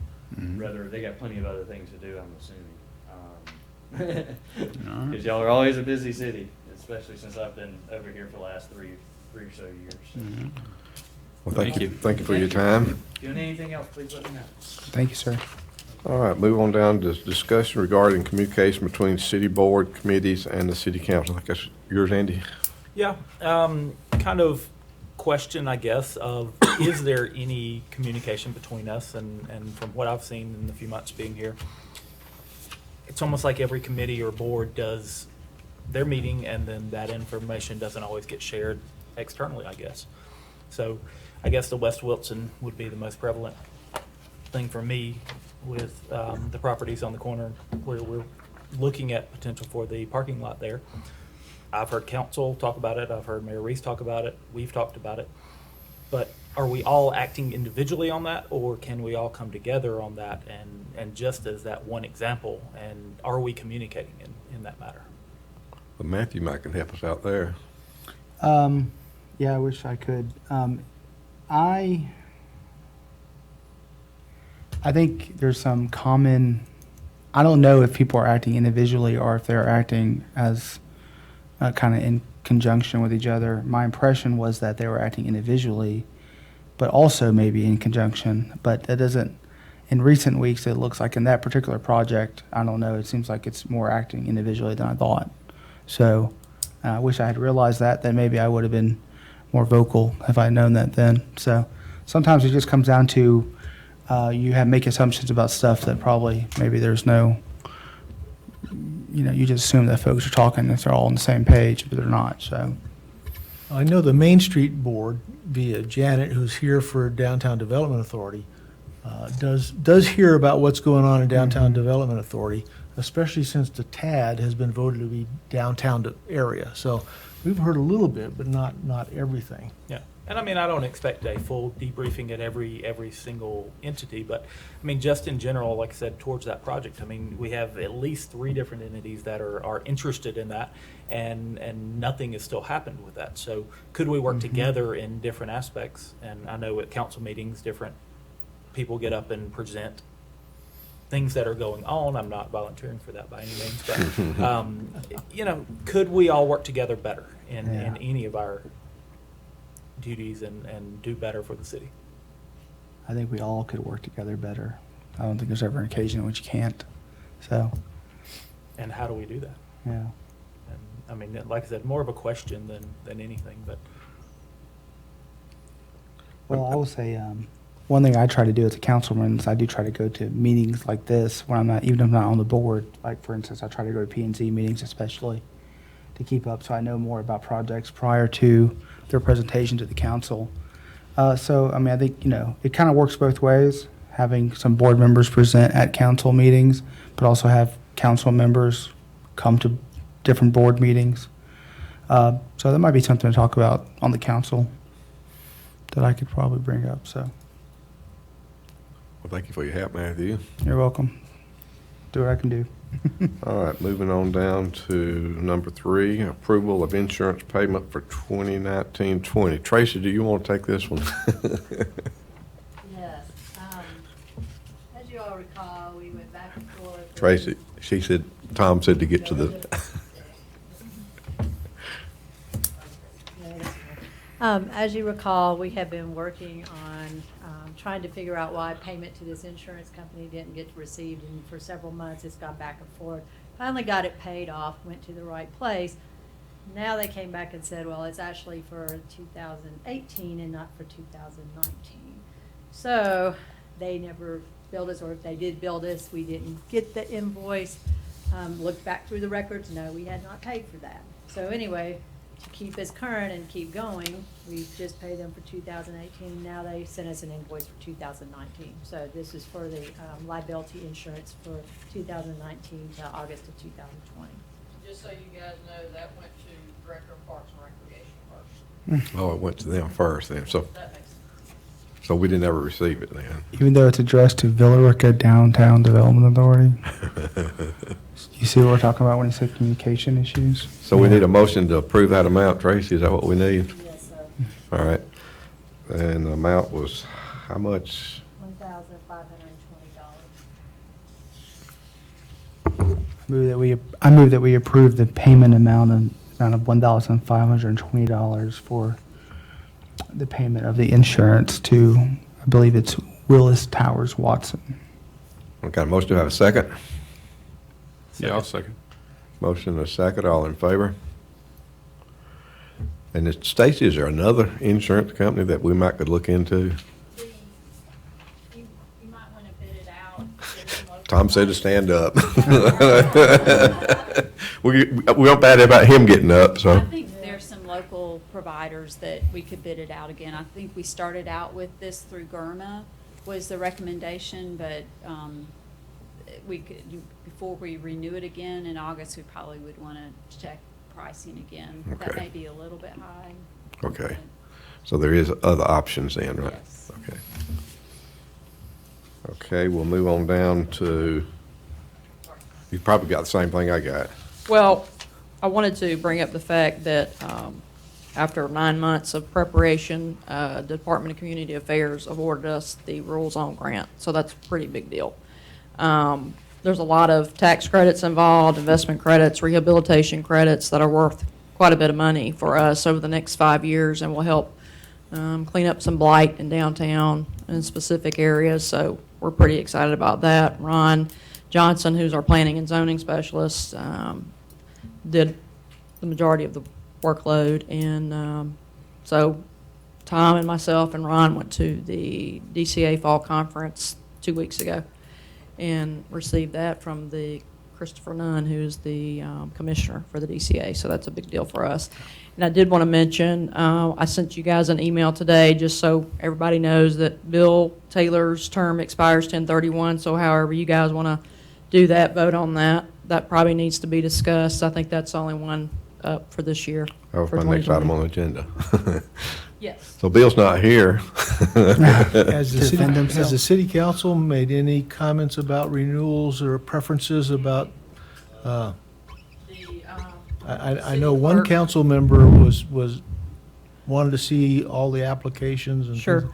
rather, they got plenty of other things to do, I'm assuming. All right. Because y'all are always a busy city, especially since I've been over here for the last three or so years. So. Mhm. Well, Thank you. Thank you for your time. If you need anything else, please let me know. Thank you, sir. All right, move on down to discussion regarding communication between city board committees and the city council. I think that's yours, Andy. Yeah, kind of question, I guess, of is there any communication between us? And from what I've seen in the few months being here, it's almost like every committee or board does their meeting, and then that information doesn't always get shared externally, I guess. So I guess the West Wilson would be the most prevalent thing for me with the properties on the corner where we're looking at potential for the parking lot there. I've heard council talk about it. I've heard Mayor Reese talk about it. We've talked about it. But are we all acting individually on that, or can we all come together on that and just as that one example, and are we communicating in that matter? But Matthew might can help us out there. Yeah, I wish I could. I think there's some common, I don't know if people are acting individually or if they're acting as kind of in conjunction with each other. My impression was that they were acting individually, but also maybe in conjunction. But that doesn't, in recent weeks, it looks like in that particular project, I don't know, it seems like it's more acting individually than I thought. So I wish I had realized that, then maybe I would have been more vocal if I had known that then. So sometimes it just comes down to make assumptions about stuff that probably maybe there's no, you just assume that folks are talking if they're all on the same page, but they're not. So I know the Main Street Board via Janet, who's here for Downtown Development Authority, does hear about what's going on in Downtown Development Authority, especially since the TAD has been voted to be downtown area. So we've heard a little bit, but not everything. Yeah, and I mean, I don't expect a full debriefing at every single entity, but I mean, just in general, like I said, towards that project, I mean, we have at least 3 different entities that are interested in that, and nothing has still happened with that. So could we work together in different aspects? And I know at council meetings, different people get up and present things that are going on. I'm not volunteering for that by any means, but you know, could we all work together better in any of our duties and do better for the city? I think we all could work together better. I don't think there's ever an occasion in which you can't. So, And how do we do that? yeah. And I mean, like I said, more of a question than anything, but Well, I will say, one thing I try to do as a councilman is I do try to go to meetings like this when I'm not, even if I'm not on the board. Like, for instance, I try to go to P&Z meetings especially to keep up so I know more about projects prior to their presentation to the council. So, I mean, I think, you know, it kind of works both ways, having some board members present at council meetings, but also have council members come to different board meetings. So that might be something to talk about on the council that I could probably bring up, so. Well, thank you for your help, Matthew. You're welcome. Do what I can do. All right, moving on down to number 3, approval of insurance payment for 2019-20. Tracy, do you want to take this one? Yes. As you all recall, we went back and forth. Tracy, Tom said to get to the, As you recall, we have been working on trying to figure out why payment to this insurance company didn't get received, and for several months it's gone back and forth. Finally got it paid off, went to the right place. Now they came back and said, well, it's actually for 2018 and not for 2019. So they never billed us, or if they did bill us, we didn't get the invoice. Looked back through the records, no, we had not paid for that. So anyway, to keep us current and keep going, we just paid them for 2018. Now they sent us an invoice for 2019. So this is for the liability insurance for 2019 to August of 2020. Just so you guys know, that went to Director of Parks and Recreation first. oh, it went to them first then. So, That makes sense. so we didn't ever receive it then. Even though it's addressed to Villa Rica Downtown Development Authority. You see what we're talking about when you say communication issues? So we need a motion to approve that amount, Tracy, is that what we need? Yes, sir. All right. And the amount was how much? $1,520. I move that we approve the payment amount of $1,520 for the payment of the insurance to, I believe it's Willis Towers Watson. Okay, motion to have a second? Yeah, I'll second. Motion and a second, all in favor? And Stacy, is there another insurance company that we might could look into? You might want to bid it out. Tom said to stand up. We don't bad about him getting up, I so. think there's some local providers that we could bid it out again. I think we started out with this through GERMA was the recommendation, but we could, before we renew it again in August, we probably would want to check pricing again. That Okay. may be a little bit high. Okay. So there is other options then, right? Yes. Okay. Okay, we'll move on down to, you probably got the same thing I got. Well, I wanted to bring up the fact that after 9 months of preparation, the Department of Community Affairs awarded us the Rural Zone Grant, so that's a pretty big deal. There's a lot of tax credits involved, investment credits, rehabilitation credits that are worth quite a bit of money for us over the next 5 years, and will help clean up some blight in downtown in specific areas, so we're pretty excited about that. Ron Johnson, who's our planning and zoning specialist, did the majority of the workload, and so Tom and myself and Ron went to the DCA Fall Conference 2 weeks ago and received that from the Christopher Nunn, who's the commissioner for the DCA, so that's a big deal for us. And I did want to mention, I sent you guys an email today just so everybody knows that Bill Taylor's term expires 10/31, so however you guys want to do that, vote on that. That probably needs to be discussed. I think that's the only one up for this year. That for was my next 2020. item on the agenda. Yes. So Bill's not here. Has the city, Defend has the themselves. city council made any comments about renewals or preferences about, I know one clerk- council member wanted to see all the applications and. Sure.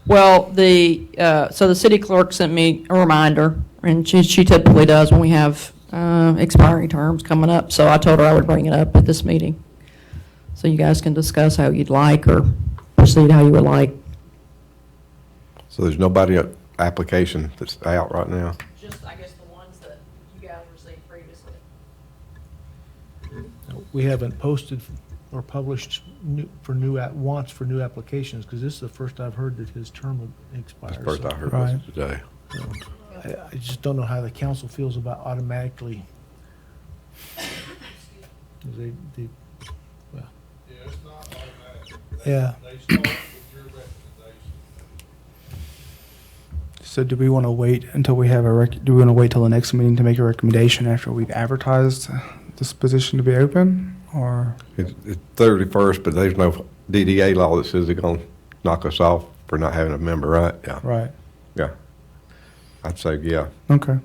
Well, so the city clerk sent me a reminder, and she typically does when we have expiring terms coming up, so I told her I would bring it up at this meeting. So you guys can discuss how you'd like or proceed how you would like. So there's nobody application that's out right now? Just, I guess, the ones that you guys received previously. We haven't posted or published for new applications, because this is the first I've heard that his term expires. That's the first I heard Right. was today. I just don't know how the council feels about automatically. They, well, Yeah, it's not automatic. Yeah. They start with your recommendation. So do we want to wait until we have do we want to wait till the next meeting to make a recommendation after we've advertised this position to be open, or? It's 31st, but there's no DDA law that says they're going to knock us off for not having a member, right? Yeah. Right. Yeah. I'd say, yeah. Okay.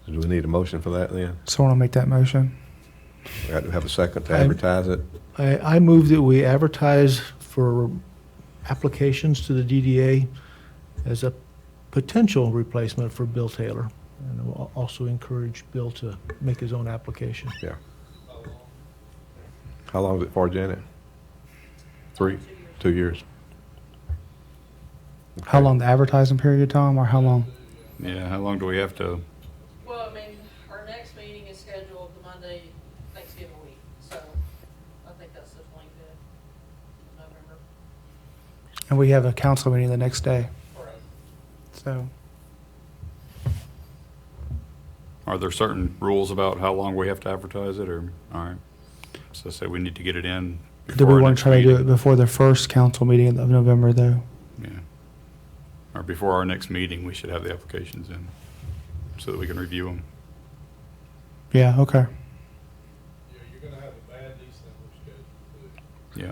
Do we need a motion for that then? So want to make that motion? We have to have a second to I'm- advertise it. I move that we advertise for applications to the DDA as a potential replacement for Bill Taylor. And we'll also encourage Bill to make his own application. Yeah. How long is it for, Janet? 3? 2 years. How long the advertising period, Tom, or how long? Yeah, how long do we have to? Well, I mean, our next meeting is scheduled the Monday, Thanksgiving week, so I think that's the 25th of November. And we have a council meeting the next day. So, Are there certain rules about how long we have to advertise it, or, all right? So say we need to get it in do before we our want next to try to do it meeting? before the first council meeting of November, though? Yeah. Or before our next meeting, we should have the applications in, so that we can review them. Yeah, okay. Yeah, you're gonna have a bad December schedule too. Yeah.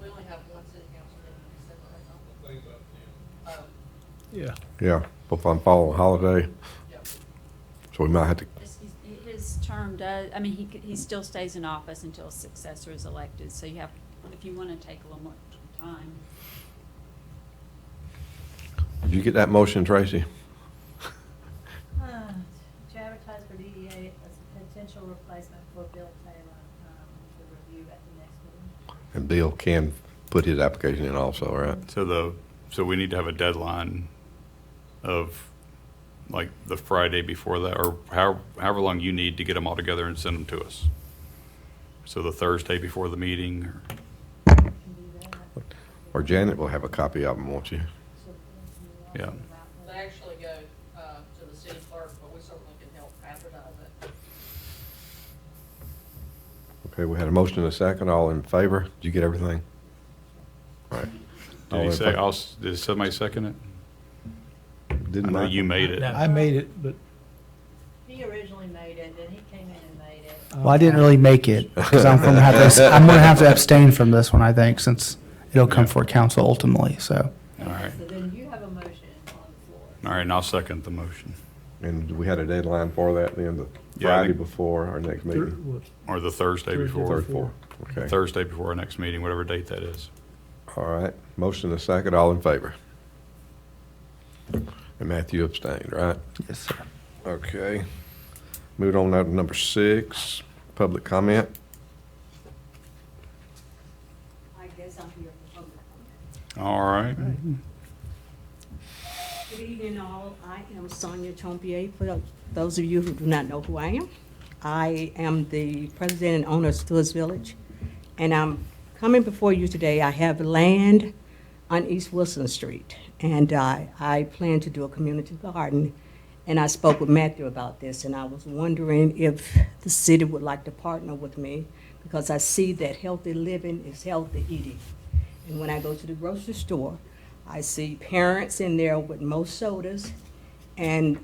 We only have one city council meeting in December, The thing about them. Yeah. Yeah, if I'm following holiday, Yep. so we might have to, His term does, I mean, he still stays in office until a successor is elected, so you have, if you want to take a little more time. did you get that motion, Tracy? To advertise for DEA as a potential replacement for Bill Taylor, to review at the next meeting. And Bill can put his application in also, right? So we need to have a deadline of, like, the Friday before that, or however long you need to get them all together and send them to us. So the Thursday before the meeting, or, Can do that. Or Janet will have a copy of them, won't you? yeah. They actually go to the city clerk, but we certainly can help advertise it. Okay, we had a motion and a second. All in favor? Did you get everything? All right. All Did in he say, fa- did somebody second it? I Didn't know I? you made it. No. I made it, but. He originally made it, then he came in and made it. Well, I didn't really make it, because I'm going to have to abstain from this one, I think, since it'll come for council ultimately, so. All right. So then you have a motion on the floor. All right, and I'll second the motion. And we had a deadline for that then, the Yeah, I Friday think- before our next meeting? Or the Thursday Thursday before. Third, fourth, okay. Thursday before our next meeting, whatever date that is. All right, motion and a second. All in favor? And Matthew abstained, right? Yes, sir. Okay. Moving on now to number 6, public comment. I guess I'm here for public comment. All right. Good evening, all. I am Sonia Tompier. For those of you who do not know who I am the president and owner of Stewart's Village, and I'm coming before you today. I have land on East Wilson Street, and I plan to do a community garden And I spoke with Matthew about this, and I was wondering if the city would like to partner with me, because I see that healthy living is healthy eating. And when I go to the grocery store, I see parents in there with most sodas and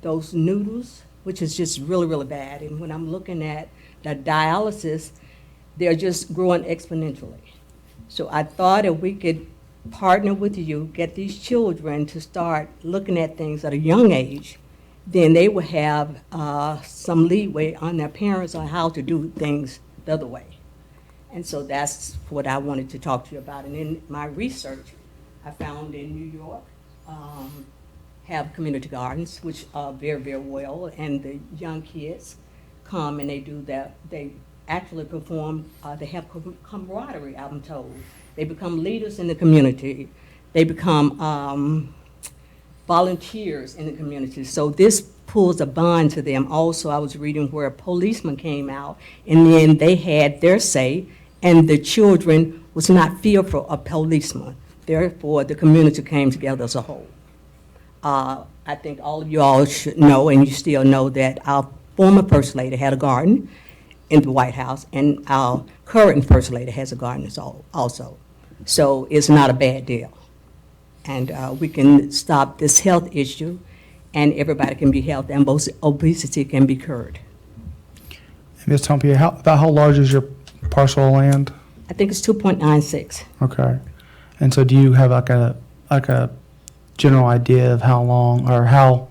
those noodles, which is just really, really bad. And when I'm looking at the dialysis, they're just growing exponentially. So I thought if we could partner with you, get these children to start looking at things at a young age, then they will have some leeway on their parents on how to do things the other way. And so that's what I wanted to talk to you about. And in my research, I found in New York, have community gardens, which are very, very well, and the young kids come and they do that. They actually perform, they have camaraderie, I'm told. They become leaders in the community. They become volunteers in the community. So this pulls a bond to them. Also, I was reading where a policeman came out, and then they had their say, and the children was not fearful of policemen. Therefore, the community came together as a whole. I think all of you all should know, and you still know, that our former First Lady had a garden in the White House, and our current First Lady has a garden also. So it's not a bad deal. And we can stop this health issue, and everybody can be healthy, and both obesity can be cured. Ms. Tompier, about how large is your parcel of land? I think it's 2.96. Okay. And so do you have like a general idea of how long or how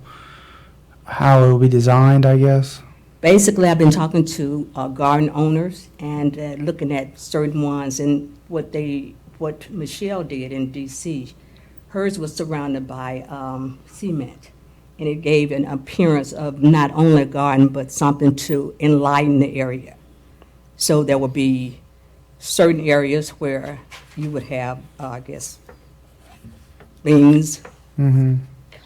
it will be designed, I guess? Basically, I've been talking to garden owners and looking at certain ones, and what Michelle did in D.C. Hers was surrounded by cement, and it gave an appearance of not only a garden, but something to enlighten the area. So there would be certain areas where you would have, I guess, beans,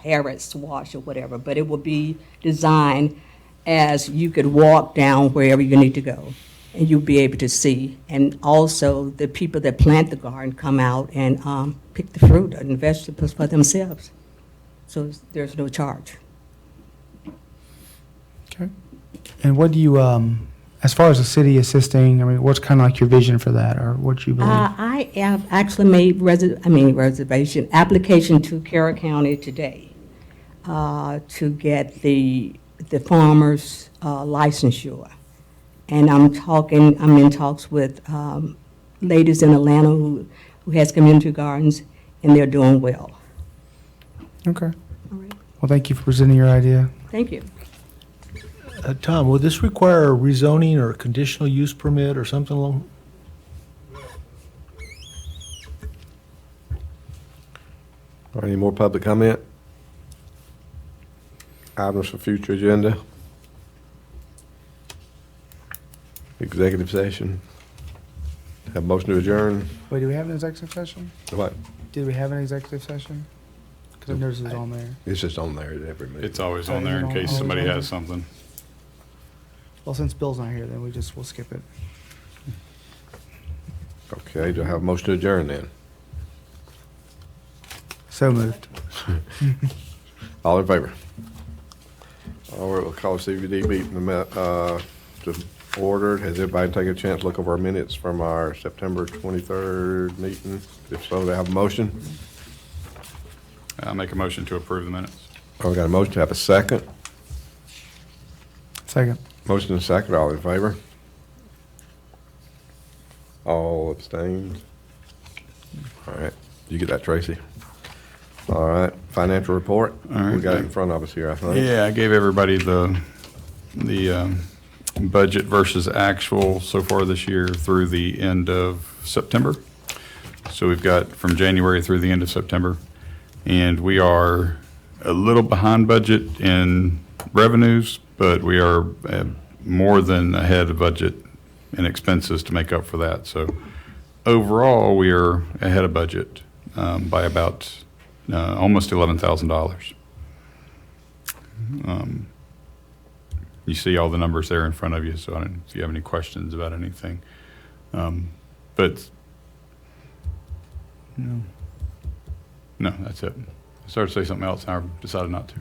carrots, squash, or whatever, but it would be designed as you could walk down wherever you need to go, and you'll be able to see. And also, the people that plant the garden come out and pick the fruit and vegetables for themselves. So there's no charge. Okay. And what do you, as far as the city assisting, I mean, what's kind of like your vision for that, or what you believe? I have actually made reservation application to Carroll County today to get the farmers licensure. And I'm in talks with ladies in Atlanta who has community gardens, and they're doing well. Okay. All right. Well, thank you for presenting your idea. Thank you. Tom, would this require a rezoning or a conditional use permit or something along? Or any more public comment? Items for future agenda? Executive session? Have motion to adjourn? Wait, do we have an executive session? What? Did we have an executive session? Because I noticed it was on there. It's just on there at every meeting. It's always on there in case somebody has something. Well, since Bill's not here, then we'll skip it. Okay, do I have a motion to adjourn then? So moved. All in favor? All right, we'll call CVD meeting to order. Has everybody taken a chance to look over our minutes from our September 23rd meeting? If so, they have a motion. I'll make a motion to approve the minutes. We got a motion to have a second. Second. Motion and second, all in favor? All abstained? All right, you get that, Tracy? All right, financial report? All right. We got it in front of us here, I think. Yeah, I gave everybody the budget versus actual so far this year through the end of September. So we've got from January through the end of September. And we are a little behind budget in revenues, but we are more than ahead of budget in expenses to make up for that. So overall, we are ahead of budget by about almost $11,000. You see all the numbers there in front of you, so I don't know if you have any questions about anything. But no, that's it. started to say something else, and I decided not to.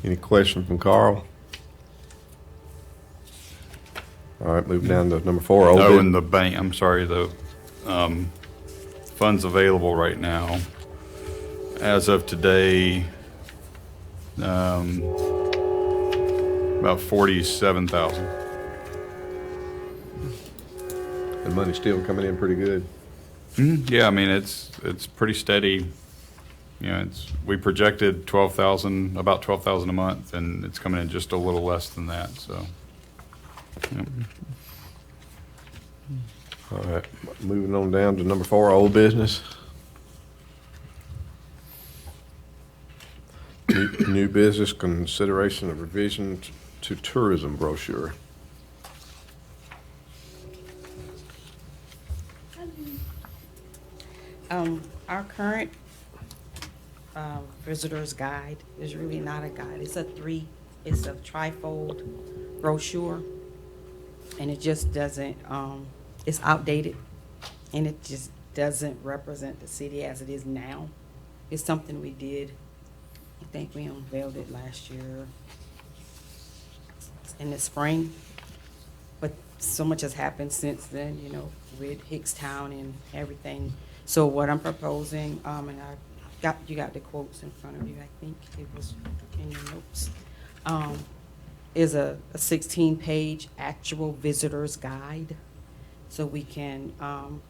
Any questions from Carl? All right, moving down to number 4. old Oh, bus- and the bank, I'm sorry, the funds available right now, as of today, about 47,000. The money's still coming in pretty good. Yeah, I mean, it's pretty steady. You know, we projected 12,000, about 12,000 a month, and it's coming in just a little less than that, so. Yep. All right, moving on down to number 4, old business. New business, consideration of revision to tourism brochure. Our current visitor's guide is really not a guide. It's a trifold brochure, and it just doesn't, it's outdated, and it just doesn't represent the city as it is now. It's something we did, I think we unveiled it last year in the spring, but so much has happened since then, you know, with Hickstown and everything. So what I'm proposing, and you got the quotes in front of you, I think it was in your notes, is a 16-page actual visitor's guide. So we can, now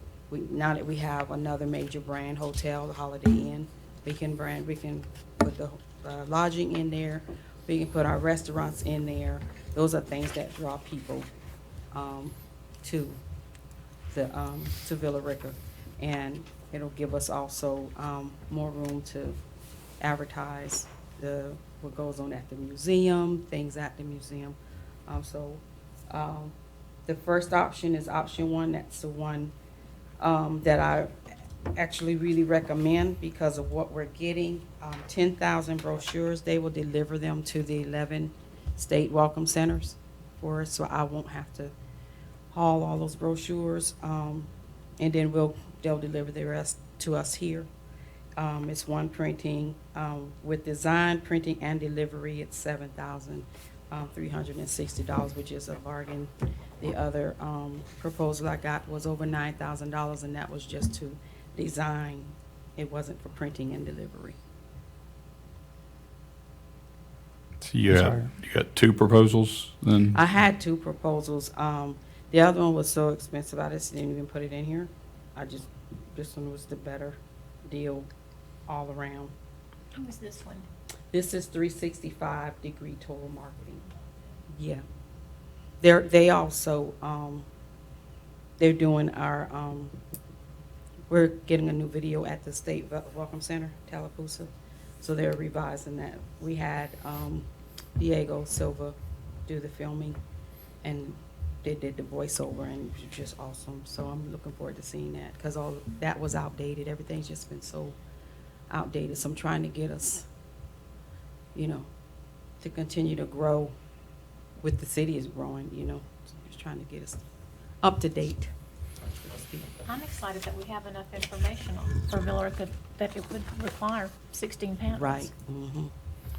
that we have another major brand hotel, the Holiday Inn, we can put the lodging in there, we can put our restaurants in there. Those are things that draw people to Villa Rica. And it'll give us also more room to advertise what goes on at the museum, things at the museum. The first option is option 1. That's the one that I actually really recommend because of what we're getting. 10,000 brochures. They will deliver them to the 11 state welcome centers for us, so I won't have to haul all those brochures. And then they'll deliver the rest to us here. It's one printing, with design, printing, and delivery, it's $7,360, which is a bargain. The other proposal I got was over $9,000, and that was just to design. It wasn't for printing and delivery. So you got 2 proposals then? I had 2 proposals. The other one was so expensive, I just didn't even put it in here. This one was the better deal all around. Who is this one? This is 365-degree total marketing. Yeah. They also, they're doing our, we're getting a new video at the State Welcome Center, Tallapoosa. So they're revising that. We had Diego Silva do the filming, and they did the voiceover, and it was just awesome. So I'm looking forward to seeing that, because all that was outdated. Everything's just been so outdated. So I'm trying to get us, you know, to continue to grow with the city is growing, you know. So just trying to get us up to date. I'm excited that we have enough information for Villa Rica that it would require 16 panels. Right.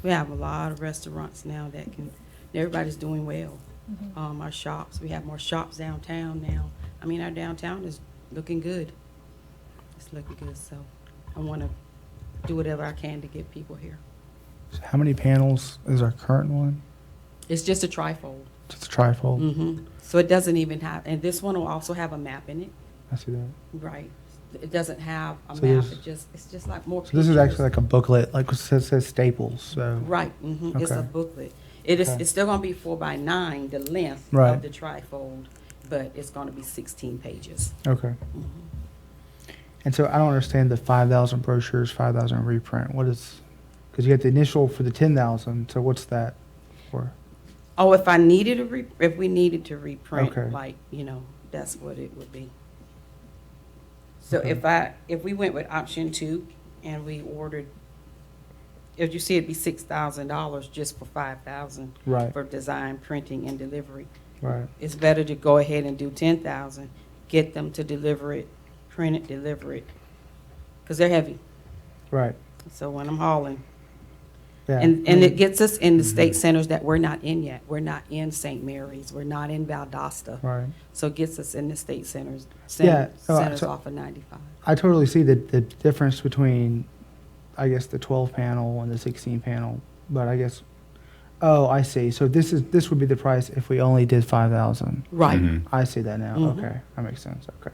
We have a lot of restaurants now that everybody's doing well. Our shops, we have more shops downtown now. I mean, our downtown is looking good. It's looking good, so I want to do whatever I can to get people here. So how many panels is our current one? It's just a trifold. Just a trifold? So it doesn't even have, and this one will also have a map in it. I see that. Right. It doesn't have a So map, this- it's just like more So this is pictures. actually like a booklet, like it says Staples, so. Right, it's a Okay. booklet. Okay. It's still gonna be 4x9, the length Right. of the trifold, but it's gonna be 16 pages. Okay. And so I don't understand the 5,000 brochures, 5,000 reprint. What is, because you got the initial for the 10,000, so what's that for? Oh, if I needed if we needed to reprint, Okay. like, you know, that's what it would be. So Okay. if we went with option 2 and we ordered, if you see, it'd be $6,000 just for 5,000 Right, for design, printing, and delivery. right. It's better to go ahead and do 10,000, get them to deliver it, print it, deliver it, because they're heavy. Right. So when I'm hauling, Yeah. and it gets us in the state centers that we're not in yet. We're not in St. Mary's. We're not in Valdosta. Right. So it gets us in the state centers, Yeah, centers so- off of 95. I totally see the difference between, I guess, the 12 panel and the 16 panel, but I guess, oh, I see. So this would be the price if we only did 5,000. Right. Mhm. I see that now. Mhm. Okay, that makes sense. Okay.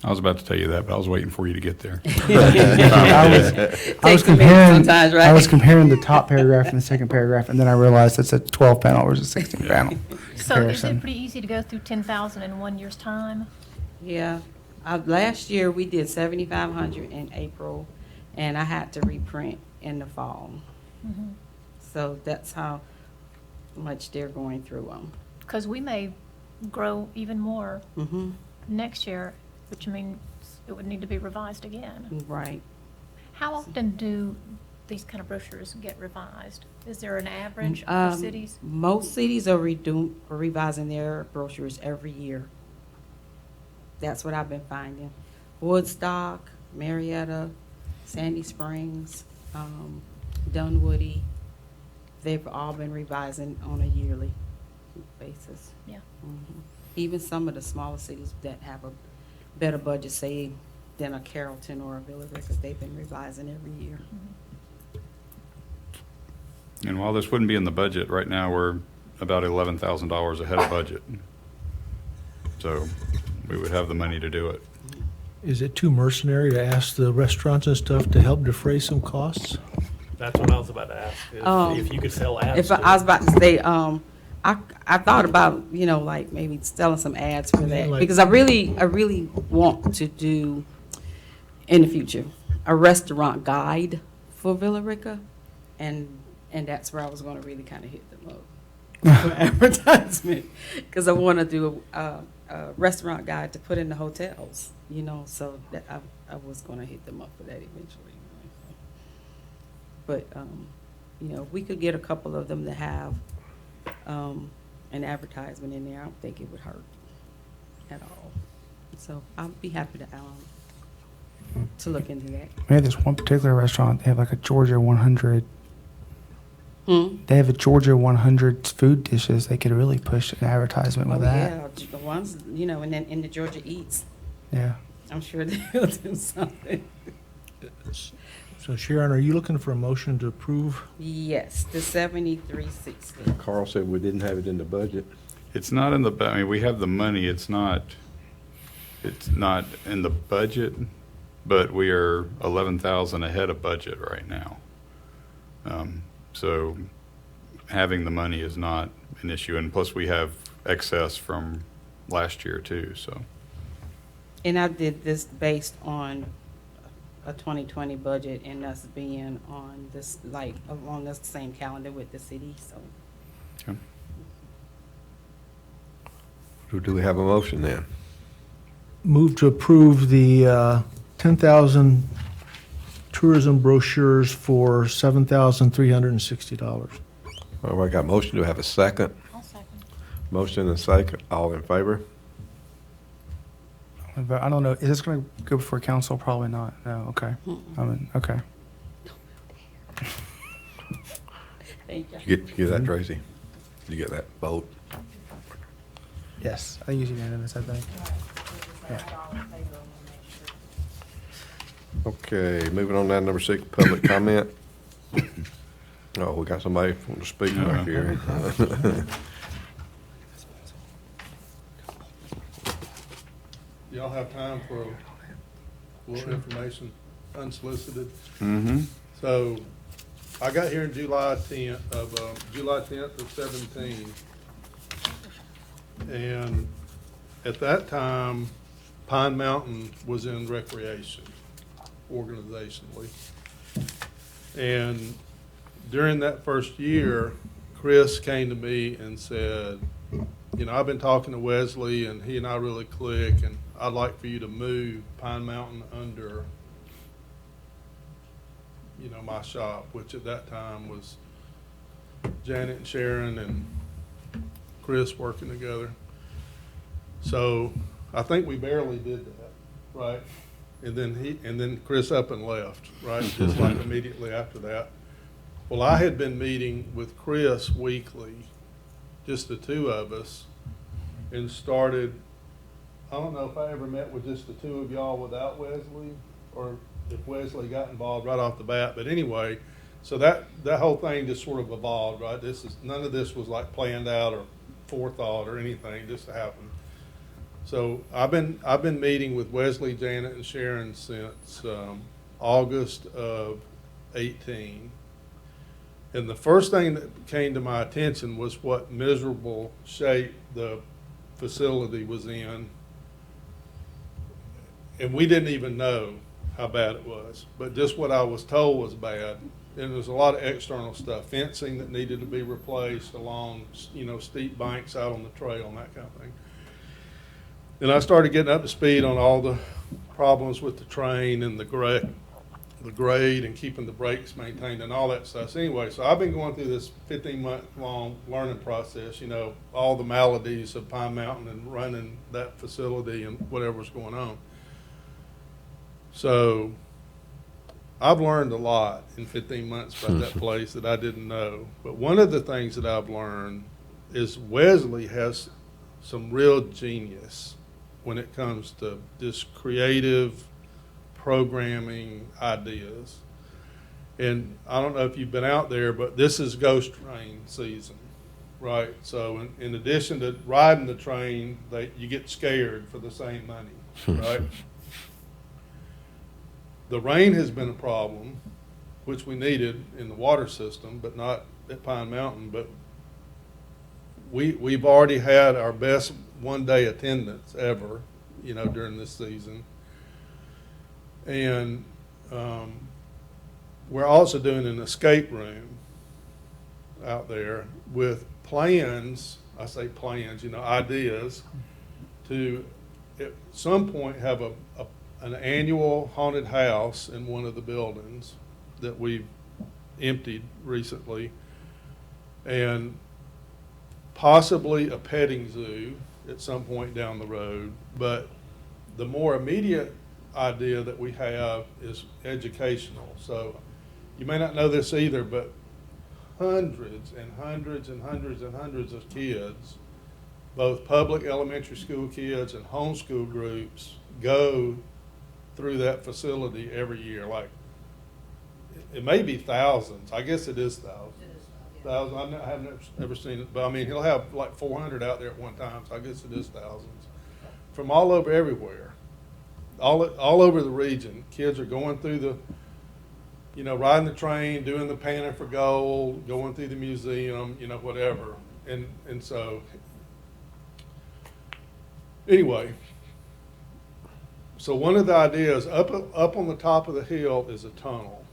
I was about to tell you that, but I was waiting for you to get there. I was Takes a minute sometimes, right? I was comparing the top paragraph and the second paragraph, and then I realized it's a 12 panel versus 16 panel So is comparison. it pretty easy to go through 10,000 in 1 year's time? Yeah. Last year, we did 7,500 in April, and I had to reprint in the fall. Mhm. So that's how much they're going through them. Because we may grow even more Mm-hmm. next year, which means it would need to be revised again. Right. How often do these kind of brochures get revised? Is there an average for Um, cities? Most cities are revising their brochures every year. That's what I've been finding. Woodstock, Marietta, Sandy Springs, Dunwoody, they've all been revising on a yearly basis. Yeah. Mhm. Even some of the smaller cities that have a better budget, say, than a Carrollton or a Villa Rica, they've been revising every year. And while this wouldn't be in the budget, right now, we're about $11,000 ahead of budget. So we would have the money to do it. Is it too mercenary to ask the restaurants and stuff to help defray some costs? That's what I was about to ask, if you could sell ads. If to I was it. about to say, I thought about, like maybe selling some ads for that, like- because I really want to do, in the future, a restaurant guide for Villa Rica, and that's where I was gonna really kind of hit them up for advertisement, because I want to do a restaurant guide to put in the hotels, so that I was gonna hit them up for that eventually. But, we could get a couple of them to have an advertisement in there. I don't think it would hurt at all. So I'd be happy to look into that. We have this one particular restaurant. They have like a Georgia 100. Hmm? They have a Georgia 100 food dishes. They could really push an advertisement with Oh, that. yeah, the ones, and then in the Georgia Eats, Yeah. I'm sure they'll do something. So Sharon, are you looking for a motion to approve? Yes, the 7360. Carl said we didn't have it in the budget. It's not in the, I mean, we have the money, it's not in the budget, but we are 11,000 ahead of budget right now. So having the money is not an issue, and plus we have excess from last year too, so. And I did this based on a 2020 budget and us being on this, on the same calendar with the city, so. Okay. Do we have a motion then? Move to approve the 10,000 tourism brochures for $7,360. All right, got a motion. Do we have a second? I'll second. Motion and a second. All in favor? But I don't know. Is this going to go before council? Probably not. No. Okay. Okay. Thank you. You get that, Tracy? You get that vote? Yes. I think it's unanimous. I think. Okay, moving on down to number 6, public comment. Oh, we got somebody want to speak back here. Y'all have time for a little information unsolicited? Mm-hmm. So, I got here in July 10th of 17. And at that time, Pine Mountain was in recreation organizationally. And during that first year, Chris came to me and said, I've been talking to Wesley and he and I really click, and I'd like for you to move Pine Mountain under, my shop, which at that time was Janet and Sharon and Chris working together. So I think we barely did that, right? And then Chris up and left, right, just like immediately after that. Well, I had been meeting with Chris weekly, just the two of us, and started, I don't know if I ever met with just the two of y'all without Wesley, or if Wesley got involved right off the bat, but anyway, so that whole thing just sort of evolved, right? None of this was like planned out or forethought or anything, it just happened. So I've been meeting with Wesley, Janet, and Sharon since August of 18. And the first thing that came to my attention was what miserable shape the facility was in. And we didn't even know how bad it was, but just what I was told was bad. And there's a lot of external stuff, fencing that needed to be replaced along, steep banks out on the trail and that kind of thing. And I started getting up to speed on all the problems with the train and the grade and keeping the brakes maintained and all that stuff. So anyway, so I've been going through this 15-month-long learning process, all the maladies of Pine Mountain and running that facility and whatever's going on. So I've learned a lot in 15 months about that place that I didn't know. But one of the things that I've learned is Wesley has some real genius when it comes to just creative programming ideas. And I don't know if you've been out there, but this is ghost train season, right? So in addition to riding the train, you get scared for the same money, right? The rain has been a problem, which we needed in the water system, but not at Pine Mountain. But we've already had our best one-day attendance ever, during this season. And we're also doing an escape room out there with plans, I say plans, ideas, to at some point have an annual haunted house in one of the buildings that we've emptied recently, and possibly a petting zoo at some point down the road. But the more immediate idea that we have is educational. So you may not know this either, but hundreds and hundreds and hundreds and hundreds of kids, both public elementary school kids and homeschool groups, go through that facility every year. Like, it may be thousands. I guess it is thousands. Thousands. I haven't ever seen it, but I mean, he'll have like 400 out there at one time, so I guess it is thousands. From all over everywhere, all over the region, kids are going through riding the train, doing the panning for gold, going through the museum, whatever. And so, anyway, so one of the ideas, up on the top of the hill is a tunnel.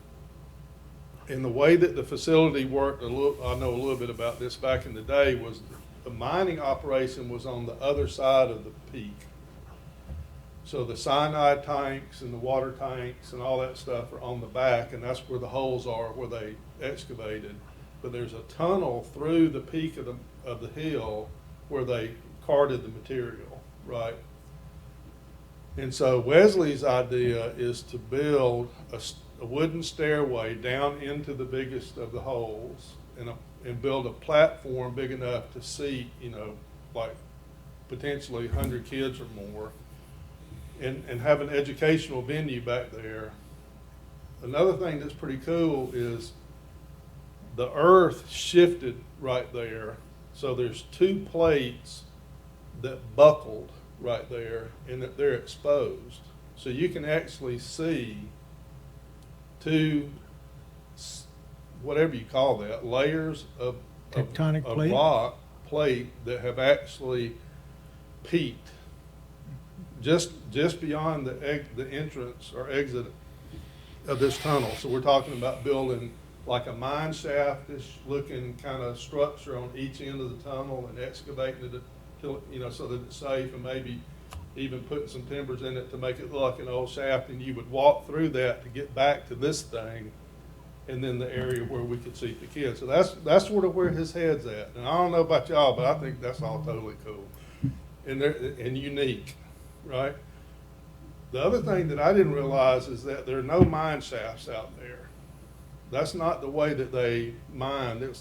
And the way that the facility worked, I know a little bit about this back in the day, was the mining operation was on the other side of the peak. So the cyanide tanks and the water tanks and all that stuff are on the back, and that's where the holes are where they excavated. But there's a tunnel through the peak of the hill where they carted the material, right? And so Wesley's idea is to build a wooden stairway down into the biggest of the holes and build a platform big enough to seat, like potentially 100 kids or more, and have an educational venue back there. Another thing that's pretty cool is the earth shifted right there. So there's two plates that buckled right there and that they're exposed. So you can actually see two, whatever you call that, layers of Tectonic plate? rock plate that have actually peaked just beyond the entrance or exit of this tunnel. So we're talking about building like a mine shaft-ish looking kind of structure on each end of the tunnel and excavating it till, so that it's safe, and maybe even putting some timbers in it to make it look like an old shaft, and you would walk through that to get back to this thing, and then the area where we could seat the kids. So that's sort of where his head's at. And I don't know about y'all, but I think that's all totally cool and unique, right? The other thing that I didn't realize is that there are no mine shafts out there. That's not the way that they mine. The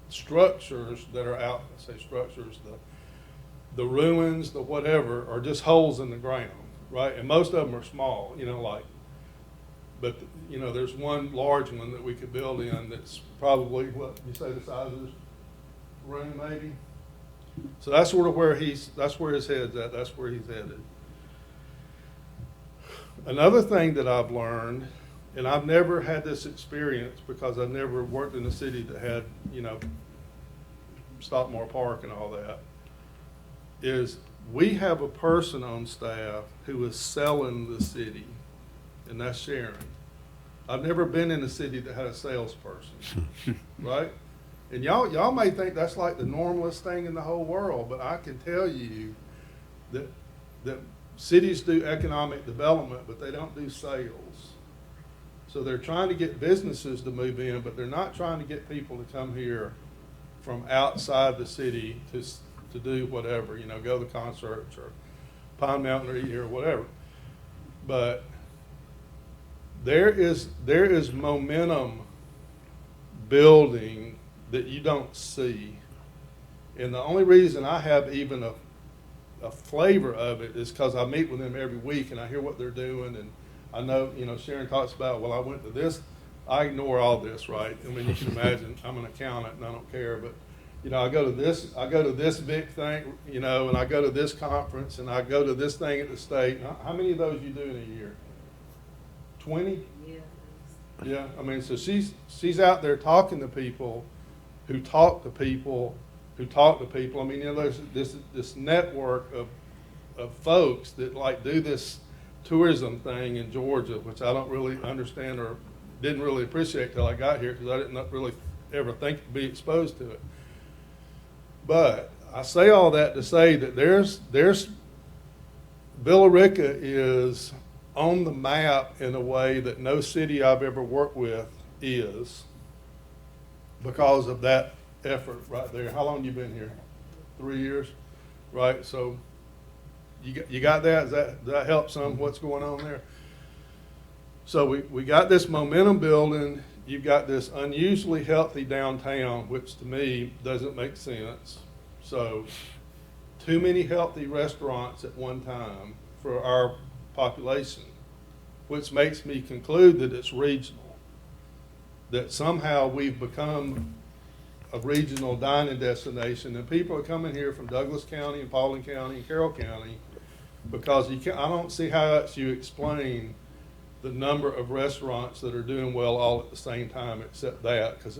structures that are out, I say structures, the ruins, the whatever, are just holes in the ground, right? And most of them are small, but there's one large one that we could build in that's probably, what, you say the size of this room maybe? So that's sort of that's where his head's at, that's where he's headed. Another thing that I've learned, and I've never had this experience because I've never worked in a city that had, Stockmore Park and all that, is we have a person on staff who is selling the city, and that's Sharon. I've never been in a city that had a salesperson, right? And y'all may think that's like the normalest thing in the whole world, but I can tell you that cities do economic development, but they don't do sales. So they're trying to get businesses to move in, but they're not trying to get people to come here from outside the city to do whatever, go to concerts or Pine Mountain or eat here or whatever. But there is momentum building that you don't see. And the only reason I have even a flavor of it is because I meet with them every week and I hear what they're doing, and I know, Sharon talks about, well, I went to this. I ignore all this, right? I mean, you can imagine I'm an accountant and I don't care, but I go to this big thing, and I go to this conference and I go to this thing at the state. How many of those you do in a year? 20? Yeah. I mean, so she's out there talking to people who talk to people who talk to people. I mean, there's this network of folks that do this tourism thing in Georgia, which I don't really understand or didn't really appreciate till I got here because I didn't really ever think to be exposed to it. But I say all that to say that there's Billerica is on the map in a way that no city I've ever worked with is, because of that effort right there. How long you been here? 3 years, right? So you got that? Does that help some what's going on there? So we got this momentum building. You've got this unusually healthy downtown, which to me doesn't make sense. So too many healthy restaurants at one time for our population, which makes me conclude that it's regional, that somehow we've become a regional dining destination, and people are coming here from Douglas County and Paulding County and Carroll County because I don't see how else you explain the number of restaurants that are doing well all at the same time, except that, because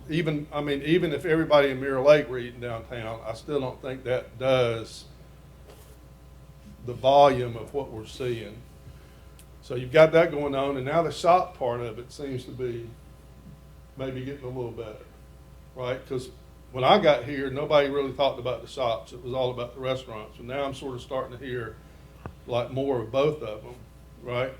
even if everybody in Mirror Lake were eating downtown, I still don't think that does the volume of what we're seeing. So you've got that going on, and now the shop part of it seems to be maybe getting a little better, right? Because when I got here, nobody really talked about the shops. It was all about the restaurants. And now I'm sort of starting to hear more of both of them, right?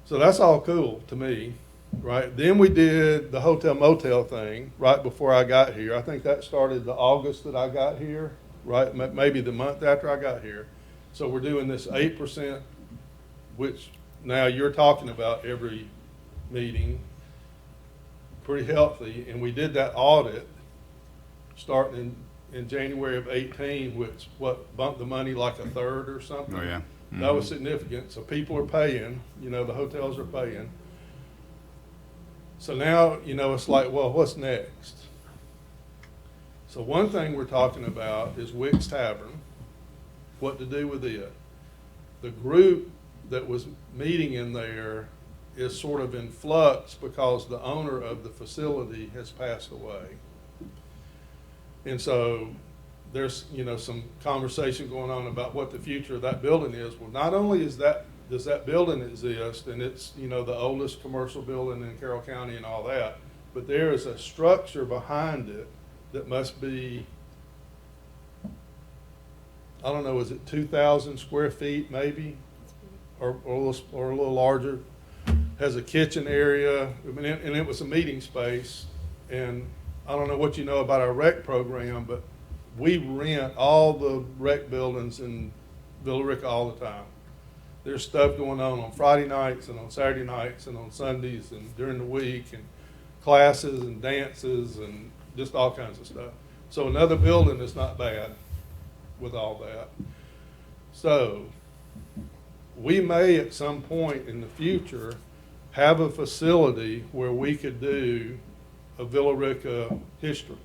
So that's all cool to me, right? Then we did the hotel motel thing right before I got here. I think that started the August that I got here, right? Maybe the month after I got here. So we're doing this 8%, which now you're talking about every meeting, pretty healthy. And we did that audit starting in January of 18, which bumped the money like a third or something. Oh, yeah. Mm-hmm. That was significant. So people are paying, the hotels are paying. So now, it's like, well, what's next? So one thing we're talking about is Wick's Tavern, what to do with it. The group that was meeting in there is sort of in flux because the owner of the facility has passed away. And so there's, some conversation going on about what the future of that building is. Well, not only does that building exist, and it's, the oldest commercial building in Carroll County and all that, but there is a structure behind it that must be, I don't know, is it 2,000 square feet maybe? Or a little larger. Has a kitchen area, and it was a meeting space. And I don't know what you know about our rec program, but we rent all the rec buildings in Villa Rica all the time. There's stuff going on Friday nights and on Saturday nights and on Sundays and during the week, and classes and dances and just all kinds of stuff. So another building is not bad with all that. So we may at some point in the future have a facility where we could do a Villa Rica history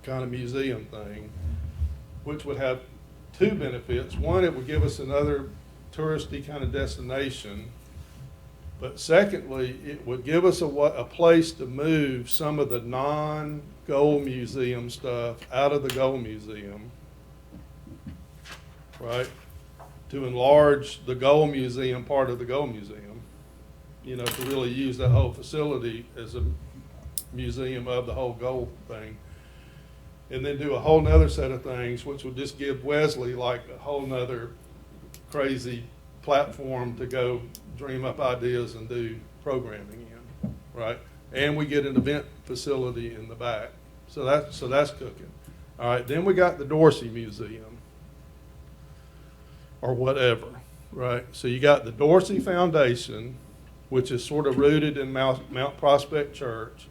kind of museum thing, which would have two benefits. One, it would give us another touristy kind of destination. But secondly, it would give us a place to move some of the non-Gold Museum stuff out of the Gold Museum, right? To enlarge the Gold Museum part of the Gold Museum, you know, to really use that whole facility as a museum of the whole gold thing. And then do a whole nother set of things, which would just give Wesley like a whole nother crazy platform to go dream up ideas and do programming in, right? And we get an event facility in the back. So that's cooking. All right, then we got the Dorsey Museum or whatever, right? So you got the Dorsey Foundation, which is sort of rooted in Mount Prospect Church,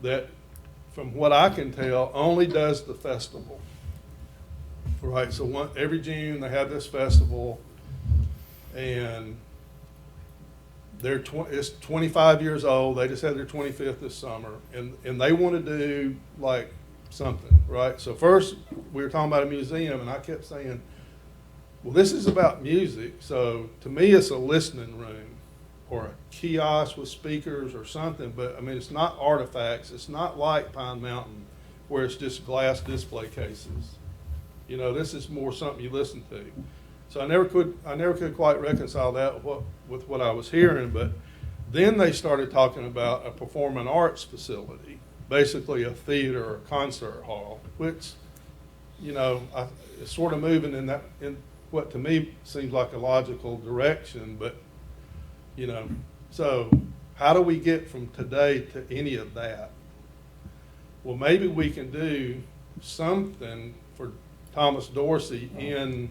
that, from what I can tell, only does the festival, right? So every June they have this festival, and it's 25 years old. They just had their 25th this summer, and they want to do like something, right? So first we were talking about a museum, and I kept saying, well, this is about music, so to me it's a listening room or a kiosk with speakers or something, but I mean, it's not artifacts. It's not like Pine Mountain where it's just glass display cases. You know, this is more something you listen to. So I never could quite reconcile that with what I was hearing, but then they started talking about a performing arts facility, basically a theater or concert hall, which, you know, it's sort of moving in what to me seems like a logical direction, but, you know, so how do we get from today to any of that? Well, maybe we can do something for Thomas Dorsey in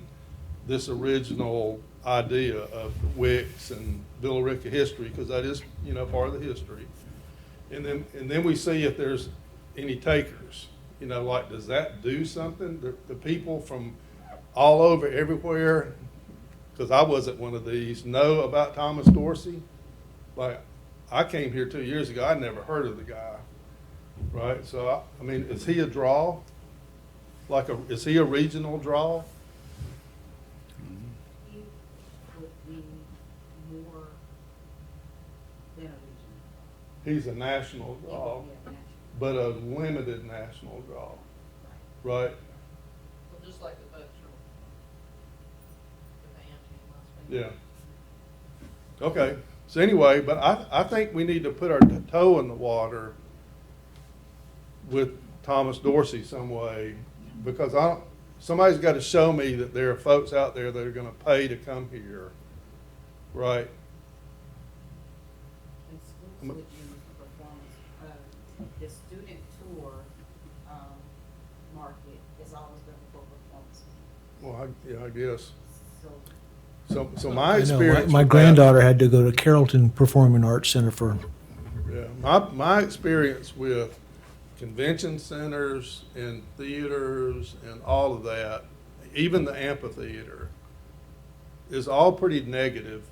this original idea of Wicks and Villa Rica history, because that is, you know, part of the history. And then we see if there's any takers. You know, like, does that do something? The people from all over, everywhere, because I wasn't one of these, know about Thomas Dorsey. Like, I came here 2 years ago, I'd never heard of the guy, right? So, I mean, is he a draw? Is he a regional draw? He would be more than a region. He's a national draw, but a limited national draw, right? Well, just like the folks from the band Yeah. Okay, so anyway, but I think we need to put our toe in the water with Thomas Dorsey some way, because somebody's got to show me that there are folks out there that are going to pay to come here, right? Exclusively used for performance. The student tour market has always been for performance. Well, I guess. So So my I know, experience. my with that- granddaughter had to go to Carrollton Performing Arts Center for, Yeah, my experience with convention centers and theaters and all of that, even the amphitheater, is all pretty negative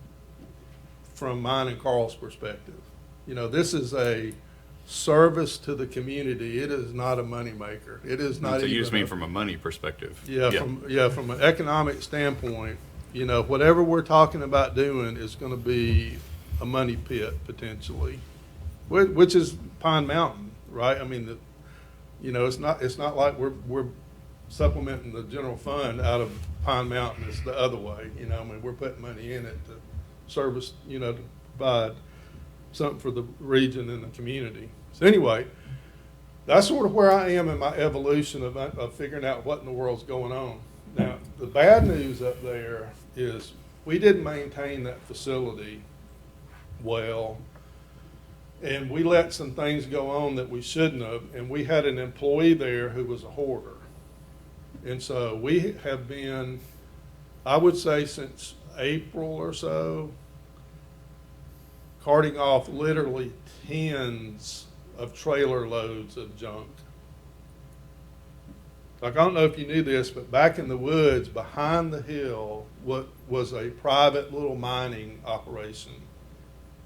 from mine and Carl's perspective. You know, this is a service to the community. It is not a moneymaker. It is not So even. you just mean from a money perspective? From an economic standpoint, you know, whatever we're talking about doing is going to be a money pit potentially, which is Pine Mountain, right? I mean, you know, it's not like we're supplementing the general fund out of Pine Mountain. It's the other way, you know. I mean, we're putting money in it to service, you know, to provide something for the region and the community. So anyway, that's sort of where I am in my evolution of figuring out what in the world's going on. Now, the bad news up there is we didn't maintain that facility well, and we let some things go on that we shouldn't have, and we had an employee there who was a hoarder. And so we have been, I would say since April or so, carting off literally tens of trailer loads of junk. Like, I don't know if you knew this, but back in the woods behind the hill, what was a private little mining operation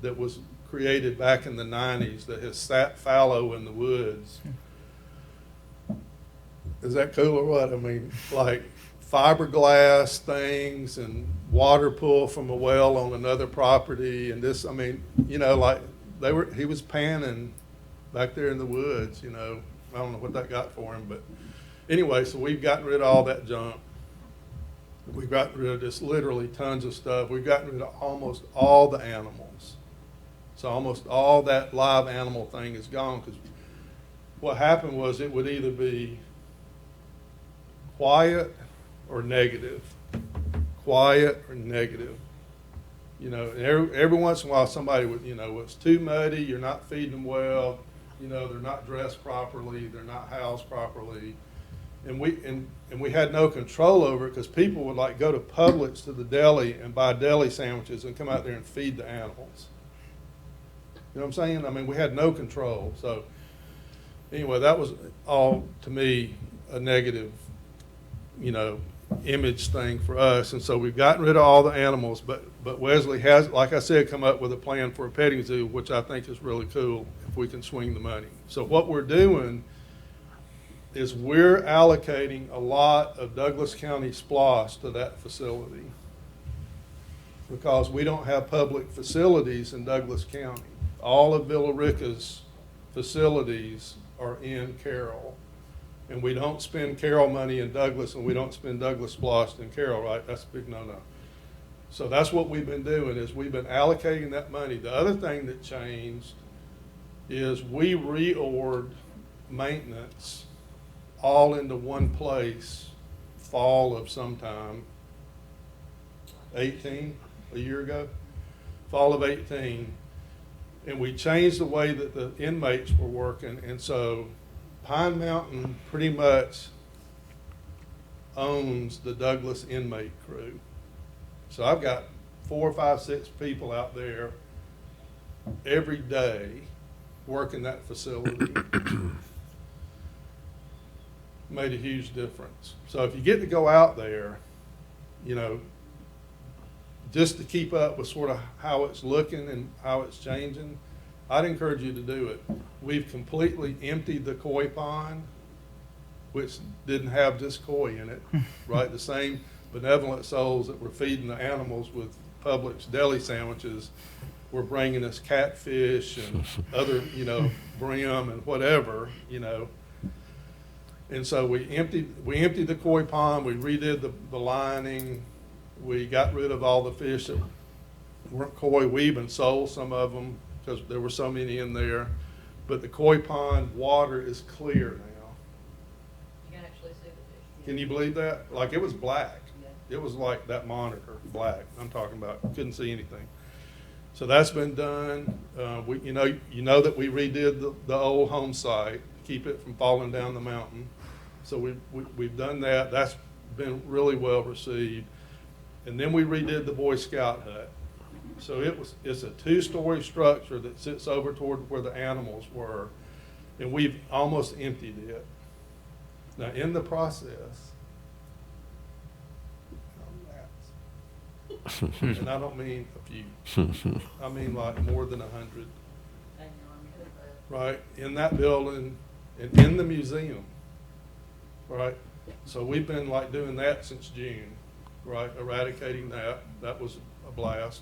that was created back in the 90s that has sat fallow in the woods. Is that cool or what? I mean, like fiberglass things and water pull from a well on another property and this, I mean, you know, like he was panning back there in the woods, you know. I don't know what that got for him, but anyway, so we've gotten rid of all that junk. We've gotten rid of just literally tons of stuff. We've gotten rid of almost all the animals. So almost all that live animal thing is gone, because what happened was it would either be quiet or negative. Quiet or negative. You know, every once in a while somebody would, you know, it's too muddy, you're not feeding them well, you know, they're not dressed properly, they're not housed properly. And we had no control over it, because people would like go to Publix to the deli and buy deli sandwiches and come out there and feed the animals. You know what I'm saying? I mean, we had no control. So anyway, that was all, to me, a negative, you know, image thing for us. And so we've gotten rid of all the animals, but Wesley has, like I said, come up with a plan for a petting zoo, which I think is really cool if we can swing the money. So what we're doing is we're allocating a lot of Douglas County SPLOST to that facility, because we don't have public facilities in Douglas County. All of Villa Rica's facilities are in Carroll. And we don't spend Carroll money in Douglas, and we don't spend Douglas SPLOST in Carroll, right? That's a big no-no. So that's what we've been doing, is we've been allocating that money. The other thing that changed is we reordered maintenance all into one place fall of sometime 18, a year ago, fall of 18. And we changed the way that the inmates were working. And so Pine Mountain pretty much owns the Douglas inmate crew. So I've got 4, 5, 6 people out there every day working that facility. Made a huge difference. So if you get to go out there, you know, just to keep up with sort of how it's looking and how it's changing, I'd encourage you to do it. We've completely emptied the koi pond, which didn't have just koi in it, right? The same benevolent souls that were feeding the animals with Publix deli sandwiches were bringing us catfish and other, you know, brim and whatever, you know. And so we emptied the koi pond, we redid the lining, we got rid of all the fish that weren't koi. We even sold some of them because there were so many in there. But the koi pond water is clear now. You can actually see the fish. Can you believe that? Like, it was black. It was like that monitor, black. I'm talking about, couldn't see anything. So that's been done. You know that we redid the old home site, keep it from falling down the mountain. So we've done that. That's been really well received. And then we redid the Boy Scout hut. So it's a 2-story structure that sits over toward where the animals were, and we've almost emptied it. Now, in the process, and I don't mean a few, I mean like more than 100, right, in that building and in the museum, right? So we've been like doing that since June, right, eradicating that. That was a blast.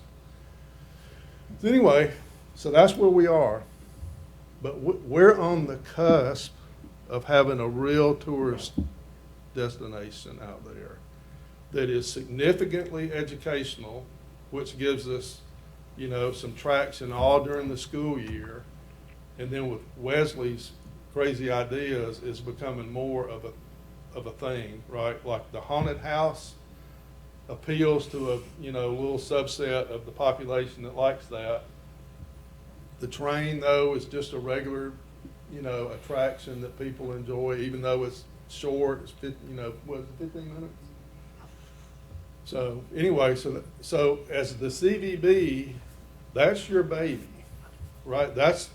So anyway, so that's where we are. But we're on the cusp of having a real tourist destination out there that is significantly educational, which gives us, you know, some traction all during the school year. And then with Wesley's crazy ideas, is becoming more of a thing, right? Like the haunted house appeals to a, you know, little subset of the population that likes that. The train, though, is just a regular, you know, attraction that people enjoy, even though it's short, it's what is it, 15 minutes? So, anyway, so as the CVB, that's your baby, right? That's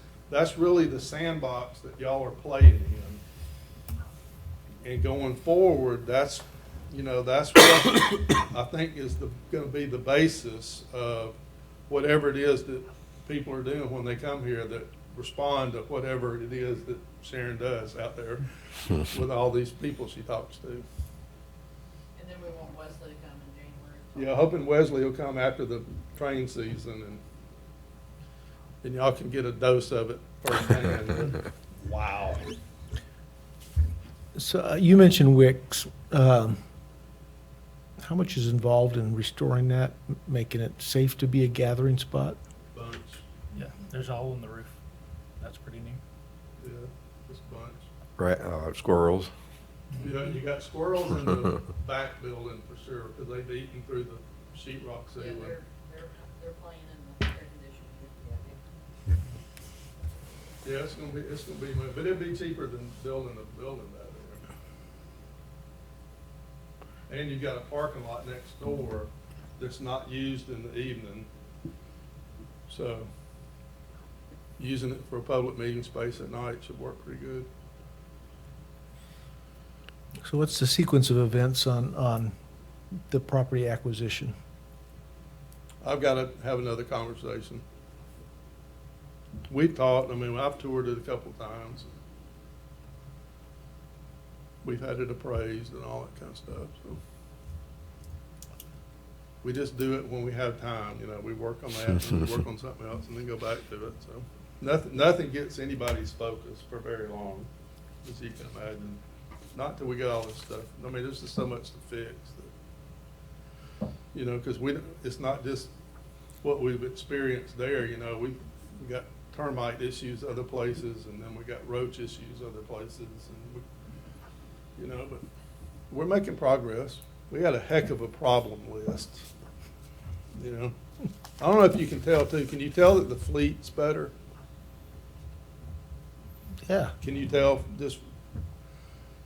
really the sandbox that y'all are playing in. And going forward, that's what I think is gonna be the basis of whatever it is that people are doing when they come here, that respond to whatever it is that Sharon does out there with all these people she talks to. And then we want Wesley to come in January. Yeah, hoping Wesley will come after the train season and y'all can get a dose of it firsthand. Wow. So you mentioned Wicks. How much is involved in restoring that, making it safe to be a gathering spot? Bunch, Yeah, there's a hole in the roof. That's pretty neat. yeah, just bunch. Squirrels. You got squirrels in the back building for sure, because they've eaten through the sheetrock Yeah, ceiling. they're playing in the air conditioning. Yeah, it's gonna be, but it'd be cheaper than building a building down there. And you've got a parking lot next door that's not used in the evening. So using it for a public meeting space at night should work pretty good. So what's the sequence of events on the property acquisition? I've got to have another conversation. We've talked, I've toured it a couple times. We've had it appraised and all that kind of stuff, so. We just do it when we have time, we work on that, and we work on something else, and then go back to it, so. Nothing gets anybody's focus for very long, as you can imagine. Not till we get all this stuff. There's just so much to fix that, because it's not just what we've experienced there, we got termite issues other places, and then we got roach issues other places, and but we're making progress. We got a heck of a problem list, I don't know if you can tell too. Can you tell that the fleet's better? Yeah. Can you tell just,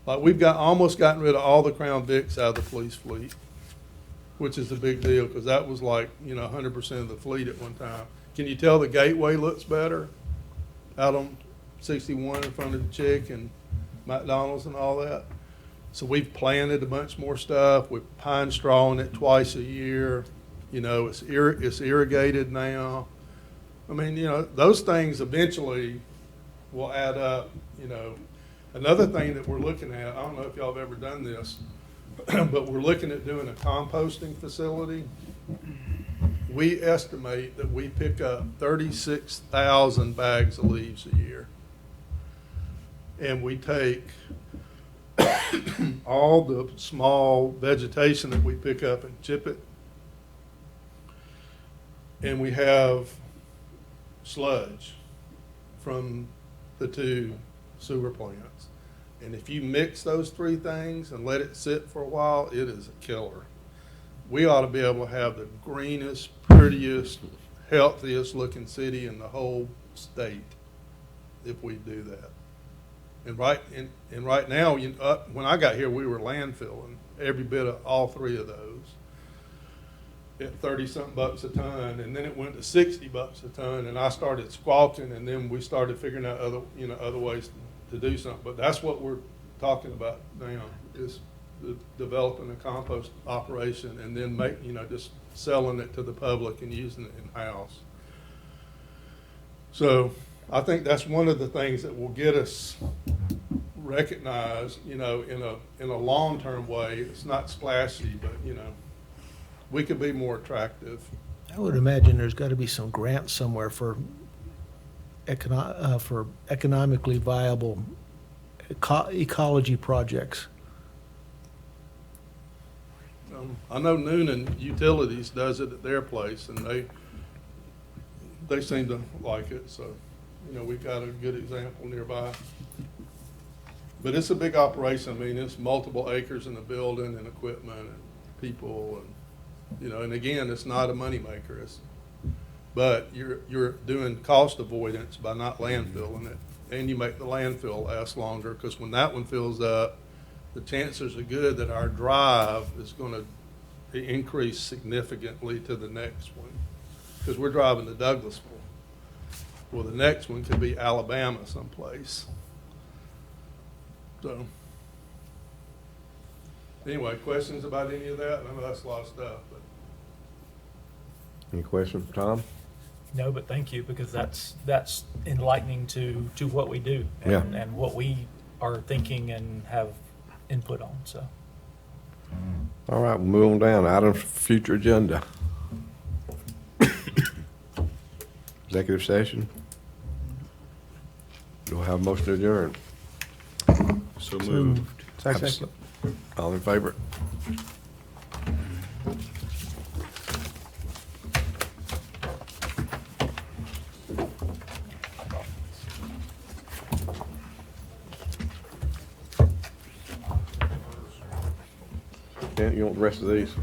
like, we've almost gotten rid of all the Crown Vics out of the police fleet, which is a big deal, because that was like, 100% of the fleet at one time. Can you tell the Gateway looks better out on 61 in front of the Chick and McDonald's and all that? So we've planted a bunch more stuff. We're pine strawing it twice a year. It's irrigated now. Those things eventually will add up, Another thing that we're looking at, I don't know if y'all have ever done this, but we're looking at doing a composting facility. We estimate that we pick up 36,000 bags of leaves a year. And we take all the small vegetation that we pick up and chip it. And we have sludge from the two sewer plants. And if you mix those three things and let it sit for a while, it is a killer. We ought to be able to have the greenest, prettiest, healthiest looking city in the whole state if we do that. And right now, when I got here, we were landfilling every bit of all three of those at 30-something bucks a ton, and then it went to 60 bucks a ton, and I started squawking, and then we started figuring out other ways to do something. But that's what we're talking about now, is developing a compost operation, and then just selling it to the public and using it in-house. So I think that's one of the things that will get us recognized, in a long-term way. It's not splashy, but we could be more attractive. I would imagine there's got to be some grant somewhere for economically viable ecology projects. I know Noonan Utilities does it at their place, and they seem to like it. So, we've got a good example nearby. But it's a big operation. It's multiple acres in the building and equipment and people, and and again, it's not a moneymaker. But you're doing cost avoidance by not landfilling it, and you make the landfill last longer, because when that one fills up, the chances are good that our drive is gonna increase significantly to the next one. Because we're driving to Douglasville. Well, the next one could be Alabama someplace. So, anyway, questions about any of that? I know that's a lot of stuff, but. Any questions for Tom? No, but thank you, because that's enlightening to what we do. Yeah. And what we are thinking and have input on, so. All right, we'll move on down. Items for future agenda. Executive session. Do I have a motion to adjourn? So moved. Second. All in favor? Yeah, you want the rest of these?